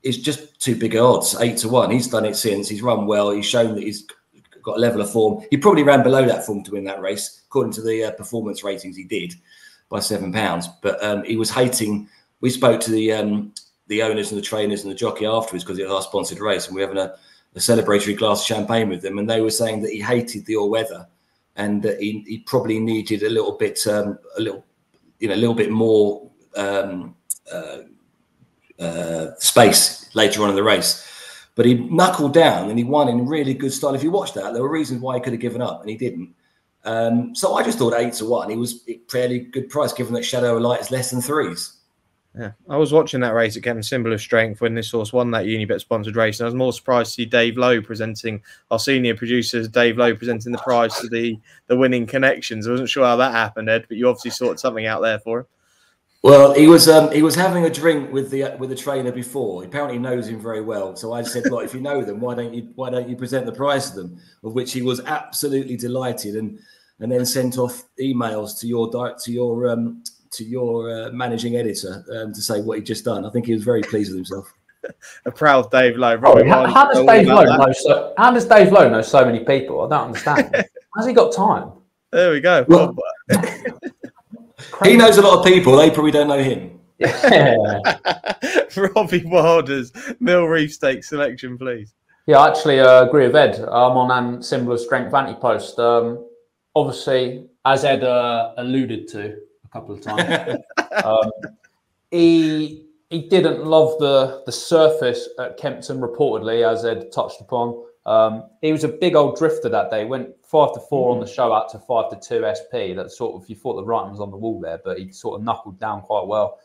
It's just too big odds, 8-1. He's done it since. He's run well. He's shown that he's got a level of form. He probably ran below that form to win that race, according to the performance ratings. He did by £7, but he was hating. We spoke to the owners and the trainers and the jockey afterwards because it was our sponsored race, and we're having a celebratory glass of champagne with them, and they were saying that he hated the all-weather and that he probably needed a little bit more. Space later on in the race, but he knuckled down and he won in really good style. If you watch that, there were reasons why he could have given up and he didn't. So I just thought 8-1. He was a fairly good price given that Shadow of Light is less than 3s. Yeah, I was watching that race at Kempton, Symbol of Strength, when this horse won that Unibet sponsored race, and I was more surprised to see Dave Lowe presenting, our senior producers, Dave Lowe presenting the prize to the winning connections. I wasn't sure how that happened, Ed, but you obviously sorted something out there for him. Well, he was having a drink with the trainer before. He apparently knows him very well. So I said, "Well, if you know them, why don't you present the prize to them?" Of which he was absolutely delighted, and then sent off emails to your managing editor to say what he'd just done. I think he was very pleased with himself. A proud Dave Lowe. How does Dave Lowe know so many people? I don't understand. How's he got time? There we go. Well, he knows a lot of people. They probably don't know him. Yeah. Robbie Wilders, Mill Reef Stakes selection, please. Yeah, I actually agree with Ed. I'm on Symbol of Strength anti-post. Obviously, as Ed alluded to a couple of times, he didn't love the surface at Kempton, reportedly, as Ed touched upon. He was a big old drifter that day. Went 5-4 on the show out to 5-2 SP. That sort of, you thought the writing was on the wall there, but he sort of knuckled down quite well.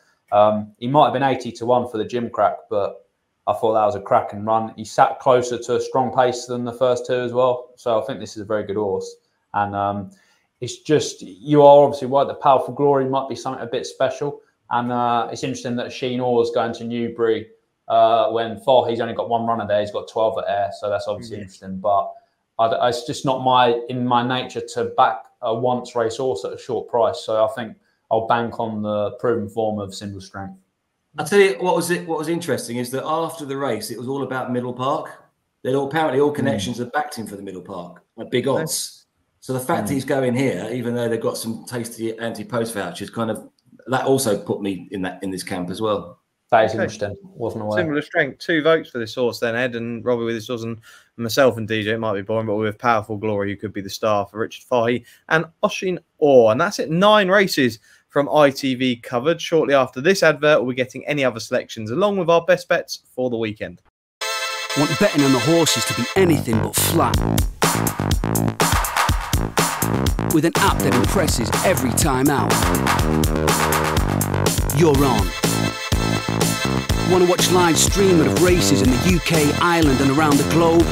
He might have been 80-1 for the Gimcrack, but I thought that was a cracking run. He sat closer to a strong pace than the first two as well. So I think this is a very good horse. And it's just, you are obviously right, the Powerful Glory might be something a bit special. And it's interesting that Sheen Orr's going to Newbury when Fahey's only got one runner there. He's got 12 at Ayr, so that's obviously interesting. But it's just not in my nature to back a once race horse at a short price. So I think I'll bank on the proven form of Single Strength. I'll tell you what was interesting is that after the race, it was all about Middle Park. Apparently all connections had backed him for the Middle Park at big odds. So the fact he's going here, even though they've got some tasty anti-post vouchers, that also put me in this camp as well. That is interesting. Wasn't aware. Similar strength. 2 votes for this horse then, Ed and Robbie with this horse, and myself and DJ. It might be boring, but with Powerful Glory, who could be the star for Richard Fahey and Oshin Orr. And that's it. 9 races from ITV covered. Shortly after this advert, we'll be getting any other selections along with our best bets for the weekend. Want betting on the horses to be anything but flat? With an app that impresses every time out. You're on. Want to watch live streaming of races in the UK, Ireland and around the globe?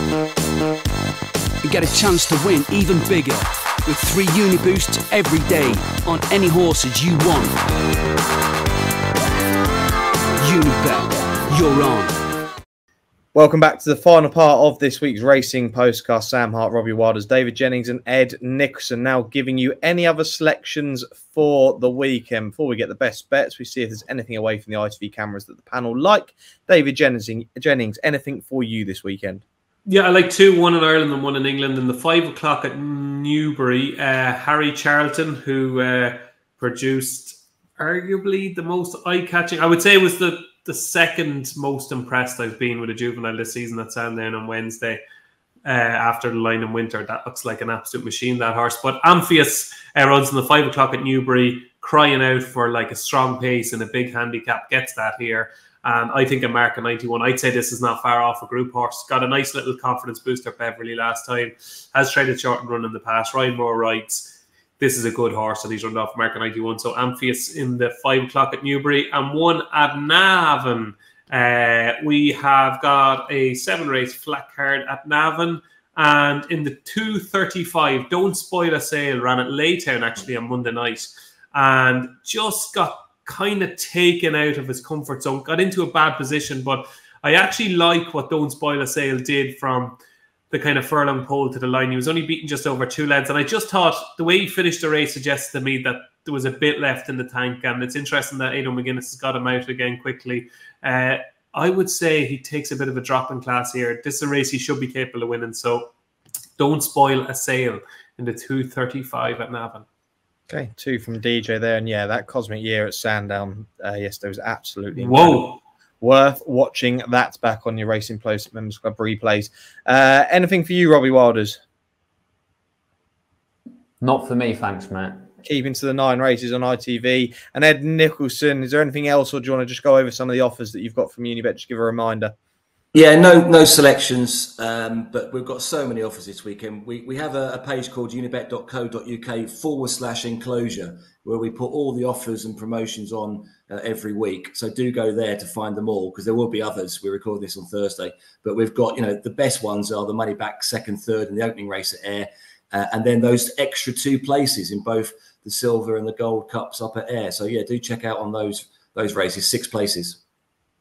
And get a chance to win even bigger with 3 Uniboosts every day on any horses you want. Unibet, you're on. Welcome back to the final part of this week's Racing Postcast. Sam Hart, Robbie Wilders, David Jennings and Ed Nicholson now giving you any other selections for the weekend. Before we get the best bets, we see if there's anything away from the ITV cameras that the panel like. David Jennings, anything for you this weekend? Yeah, I like 2, 1 in Ireland and 1 in England. And the 5 o'clock at Newbury, Harry Charlton, who produced arguably the most eye-catching, I would say, was the second most impressed I've been with a juvenile this season at Sandown on Wednesday after the line in winter. That looks like an absolute machine, that horse. But Amphius runs in the 5 o'clock at Newbury, crying out for like a strong pace and a big handicap, gets that here. And I think a mark of 91. I'd say this is not far off a group horse. Got a nice little confidence booster, Beverly, last time. Has traded short and run in the past. Ryan Moore rides. This is a good horse that he's run off mark of 91. So Amphius in the 5 o'clock at Newbury and 1 at Navan. We have got a 7 race flat card at Navan. And in the 2:35, Don't Spoil a Sale, ran at Laytown actually on Monday night. And just got kind of taken out of his comfort zone. Got into a bad position. But I actually like what Don't Spoil a Sale did from the kind of furlong pole to the line. He was only beaten just over 2 lengths. And I just thought the way he finished the race suggests to me that there was a bit left in the tank. And it's interesting that Aidan McGuinness has got him out again quickly. I would say he takes a bit of a drop in class here. This is a race he should be capable of winning. So Don't Spoil a Sale in the 2:35 at Navan. Okay, 2 from DJ there. And yeah, that Cosmic Year at Sandown yesterday was absolutely worth watching. That back on your Racing Plus Members Club replays. Anything for you, Robbie Wilders? Not for me, thanks, mate. Keeping to the 9 races on ITV. And Ed Nicholson, is there anything else, or do you want to just go over some of the offers that you've got from Unibet? Just give a reminder. Yeah, no selections, but we've got so many offers this weekend. We have a page called unibet.co.uk/enclosure where we put all the offers and promotions on every week. So do go there to find them all, because there will be others. We're recording this on Thursday, but we've got, the best ones are the money back second, third, and the opening race at Ayr, and then those extra 2 places in both the Silver and the Gold Cups up at Ayr. So yeah, do check out on those races, 6 places.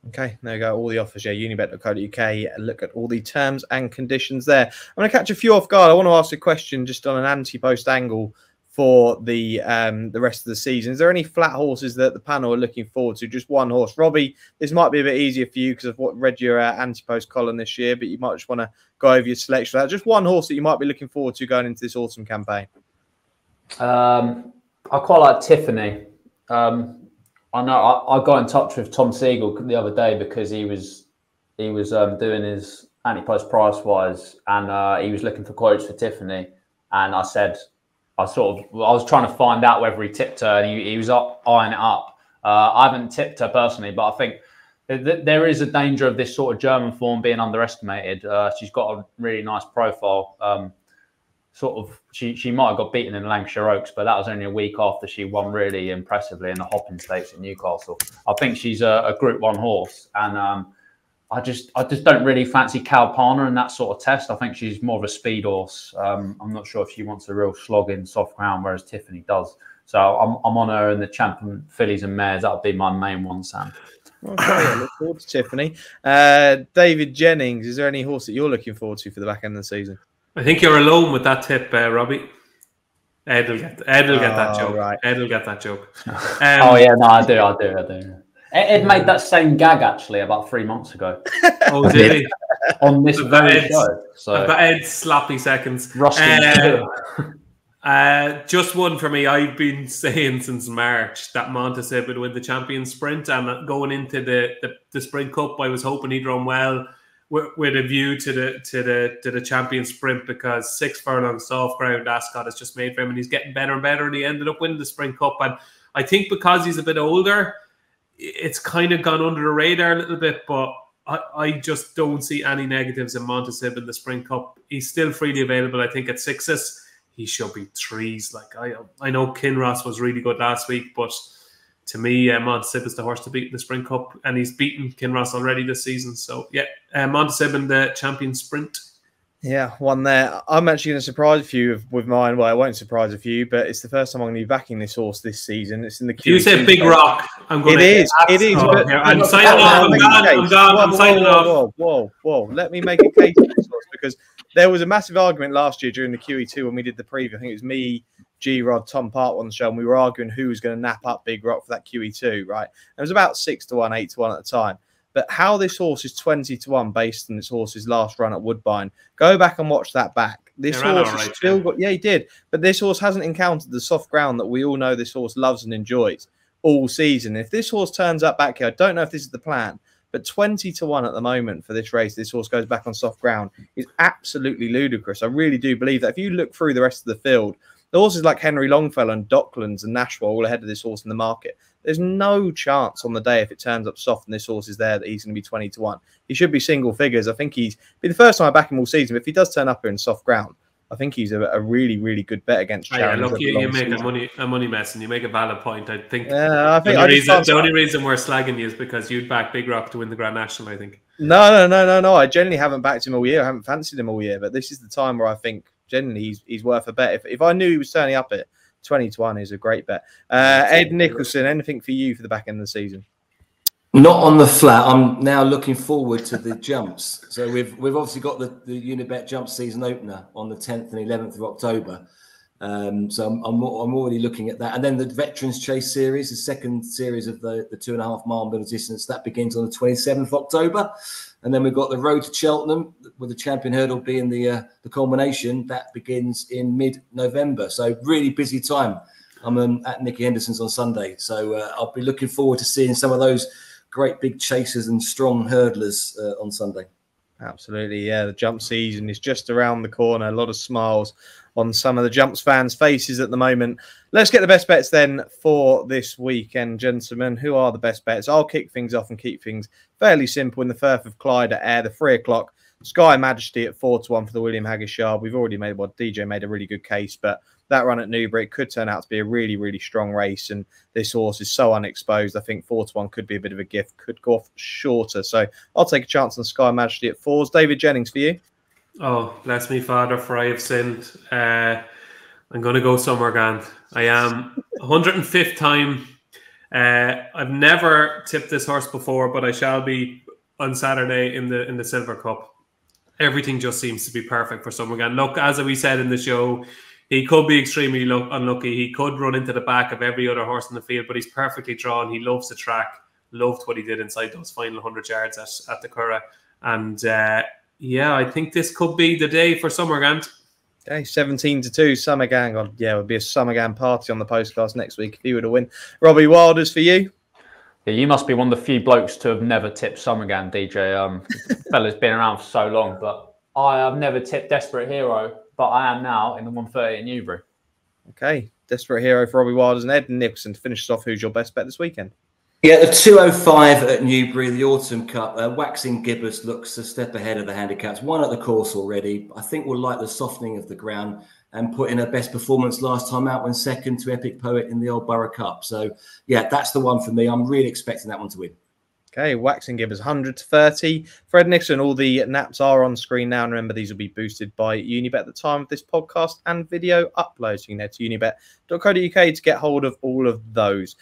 Okay, there you go. All the offers, yeah, unibet.co.uk. Look at all the terms and conditions there. I'm going to catch a few off guard. I want to ask a question just on an anti-post angle for the rest of the season. Is there any flat horses that the panel are looking forward to? Just one horse. Robbie, this might be a bit easier for you because I've read your anti-post column this year, but you might just want to go over your selection. Just one horse that you might be looking forward to going into this autumn campaign. I quite like Tiffany. I know I got in touch with Tom Siegel the other day because he was doing his anti-post price-wise, and he was looking for quotes for Tiffany. And I said, I was trying to find out whether he tipped her, and he was eyeing it up. I haven't tipped her personally, but I think there is a danger of this sort of German form being underestimated. She's got a really nice profile. She might have got beaten in Lancashire Oaks, but that was only a week after she won really impressively in the Hopping Stakes at Newcastle. I think she's a Group 1 horse, and I just don't really fancy Kalpana in that sort of test. I think she's more of a speed horse. I'm not sure if she wants a real slog in soft ground, whereas Tiffany does. So I'm on her in the Champion Fillies and Mares. That'll be my main one, Sam. Okay, I look forward to Tiffany. David Jennings, is there any horse that you're looking forward to for the back end of the season? I think you're alone with that tip, Robbie. Ed will get that joke. Right. Ed will get that joke. Oh yeah, no, I do. Ed made that same gag actually about 3 months ago. Oh, did he? On this very show. So I've got Ed's sloppy seconds. Just one for me. I've been saying since March that Montesib would win the champion sprint, and going into the Sprint Cup, I was hoping he'd run well with a view to the champion sprint, because 6 furlongs soft ground Ascot has just made for him, and he's getting better and better, and he ended up winning the Sprint Cup. And I think because he's a bit older, it's kind of gone under the radar a little bit, but I just don't see any negatives in Montesib in the Sprint Cup. He's still freely available, I think, at 6s. He should be 3s. Like I know Kinross was really good last week, but to me, Montesib is the horse to beat in the Sprint Cup, and he's beaten Kinross already this season. So yeah, Montesib in the champion sprint. Yeah, one there. I'm actually going to surprise a few with mine. Well, I won't surprise a few, but it's the first time I'm going to be backing this horse this season. It's in the. You said Big Rock. I'm going. It is. But I'm signing off. I'm signing off. Whoa! Let me make a case for this horse, because there was a massive argument last year during the QE2 when we did the preview. I think it was me, G-Rod, Tom Part on the show, and we were arguing who was going to nap up Big Rock for that QE2, right? It was about 6-1, 8-1 at the time. But how this horse is 20-1 based on this horse's last run at Woodbine, go back and watch that back. This horse has still got, he did. But this horse hasn't encountered the soft ground that we all know this horse loves and enjoys all season. If this horse turns up back here, I don't know if this is the plan, but 20-1 at the moment for this race, this horse goes back on soft ground, is absolutely ludicrous. I really do believe that. If you look through the rest of the field, the horses like Henry Longfellow and Docklands and Nashua all ahead of this horse in the market. There's no chance on the day, if it turns up soft and this horse is there, that he's going to be 20-1. He should be single figures. I think he's be the first time I back him all season. But if he does turn up here in soft ground, I think he's a really, really good bet against Charity. Yeah, look, you make a money mess, and you make a valid point. I think. I think the only reason we're slagging you is because you'd back Big Rock to win the Grand National. I think. No. I generally haven't backed him all year. I haven't fancied him all year. But this is the time where I think generally he's worth a bet. If I knew he was turning up at 20-1, is a great bet. Ed Nicholson, anything for you for the back end of the season? Not on the flat. I'm now looking forward to the jumps. So we've obviously got the Unibet jump season opener on the 10th and 11th of October. So I'm already looking at that. And then the Veterans Chase Series, the second series of the 2.5 mile middle distance, that begins on the 27th of October. And then we've got the Road to Cheltenham, with the champion hurdle being the culmination. That begins in mid-November. So really busy time. I'm at Nicky Henderson's on Sunday. So I'll be looking forward to seeing some of those great big chasers and strong hurdlers on Sunday. Absolutely, yeah. The jump season is just around the corner. A lot of smiles on some of the jumps fans' faces at the moment. Let's get the best bets then for this weekend, gentlemen. Who are the best bets? I'll kick things off and keep things fairly simple in the Firth of Clyde at Ayr, the 3 o'clock. Sky Majesty at 4-1 for the William Haggas Yard. We've already made, DJ made a really good case, but that run at Newbury could turn out to be a really, really strong race. And this horse is so unexposed. I think 4-1 could be a bit of a gift, could go off shorter. So I'll take a chance on Sky Majesty at 4s. David Jennings for you. Oh, bless me, Father, for I have sinned. I'm going to go somewhere grand. I am 105th time. I've never tipped this horse before, but I shall be on Saturday in the Silver Cup. Everything just seems to be perfect for Summergan. Look, as we said in the show, he could be extremely unlucky. He could run into the back of every other horse in the field, but he's perfectly drawn. He loves the track. Loved what he did inside those final 100 yards at the Curragh. And yeah, I think this could be the day for Summergan. Okay, 17-2, Summergan. God, yeah, it would be a Summergan party on the Postcast next week if he were to win. Robbie Wilders for you. Yeah, you must be one of the few blokes to have never tipped Summergan, DJ. Fella's been around for so long, but I have never tipped Desperate Hero, but I am now in the 130 at Newbury. Okay, Desperate Hero for Robbie Wilders and Ed Nicholson. To finish us off, who's your best bet this weekend? Yeah, the 205 at Newbury, the Autumn Cup. Waxing Gibbous looks a step ahead of the handicaps. Won at the course already. I think we'll like the softening of the ground and put in her best performance last time out when second to Epic Poet in the Old Borough Cup. So, yeah, that's the one for me. I'm really expecting that one to win. Okay, Waxing Gibbous 100-30. Fred Nixon, all the naps are on screen now. And remember, these will be boosted by Unibet at the time of this podcast and video upload. So you can head to unibet.co.uk to get hold of all of those.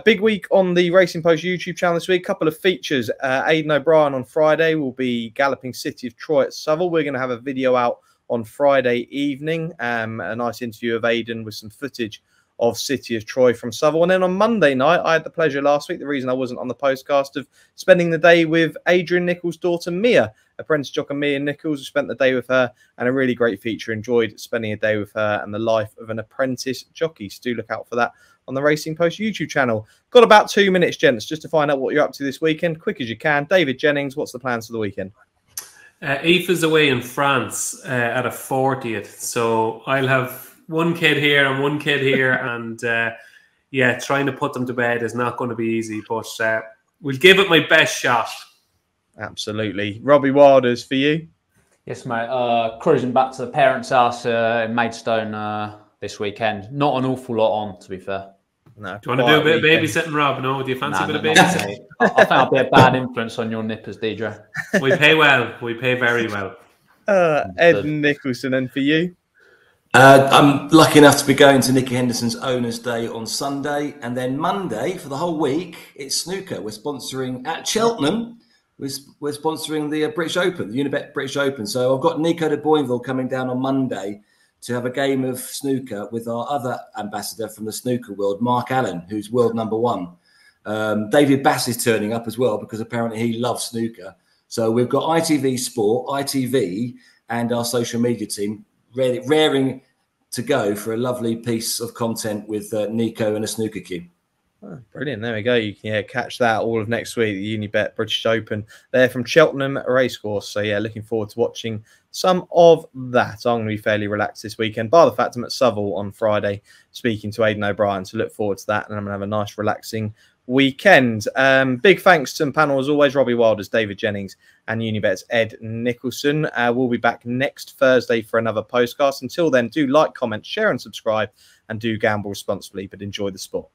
Big week on the Racing Post YouTube channel this week. Couple of features. Aidan O'Brien on Friday will be galloping City of Troy at Southwell. We're going to have a video out on Friday evening. A nice interview of Aidan with some footage of City of Troy from Southall. And then on Monday night, I had the pleasure last week, the reason I wasn't on the postcast, of spending the day with Adrian Nichols' daughter, Mia, apprentice jockey Mia Nichols. We spent the day with her and a really great feature. Enjoyed spending a day with her and the life of an apprentice jockey. So do look out for that on the Racing Post YouTube channel. Got about 2 minutes, gents, just to find out what you're up to this weekend. Quick as you can. David Jennings, what's the plans for the weekend? Aoife's away in France at a 40th. So I'll have one kid here and one kid here, and trying to put them to bed is not going to be easy, but we'll give it my best shot. Absolutely. Robbie Wilders, for you? Yes, mate. Cruising back to the parents' house in Maidstone this weekend. Not an awful lot on, to be fair. No, do you want to do a bit of babysitting, Rob? No, do you fancy a bit of babysitting? I think I'll be a bad influence on your nippers, DJ. We pay well. We pay very well. Ed Nicholson, and for you? I'm lucky enough to be going to Nicky Henderson's Owners' Day on Sunday, and then Monday for the whole week it's snooker. We're sponsoring at Cheltenham. We're sponsoring the British Open, the Unibet British Open. So I've got Nico de Boinville coming down on Monday to have a game of snooker with our other ambassador from the snooker world, Mark Allen, who's world number one. David Bass is turning up as well because apparently he loves snooker. So we've got ITV Sport, ITV, and our social media team raring to go for a lovely piece of content with Nico and a snooker cue. Oh, brilliant. There we go. You can catch that all of next week, the Unibet British Open. They're from Cheltenham Racecourse. So, looking forward to watching some of that. I'm going to be fairly relaxed this weekend, bar the fact I'm at Southall on Friday speaking to Aidan O'Brien. So, look forward to that. And I'm going to have a nice, relaxing weekend. Big thanks to the panel, as always, Robbie Wilders, David Jennings, and Unibet's Ed Nicholson. We'll be back next Thursday for another postcast. Until then, do like, comment, share, and subscribe. And do gamble responsibly, but enjoy the sport.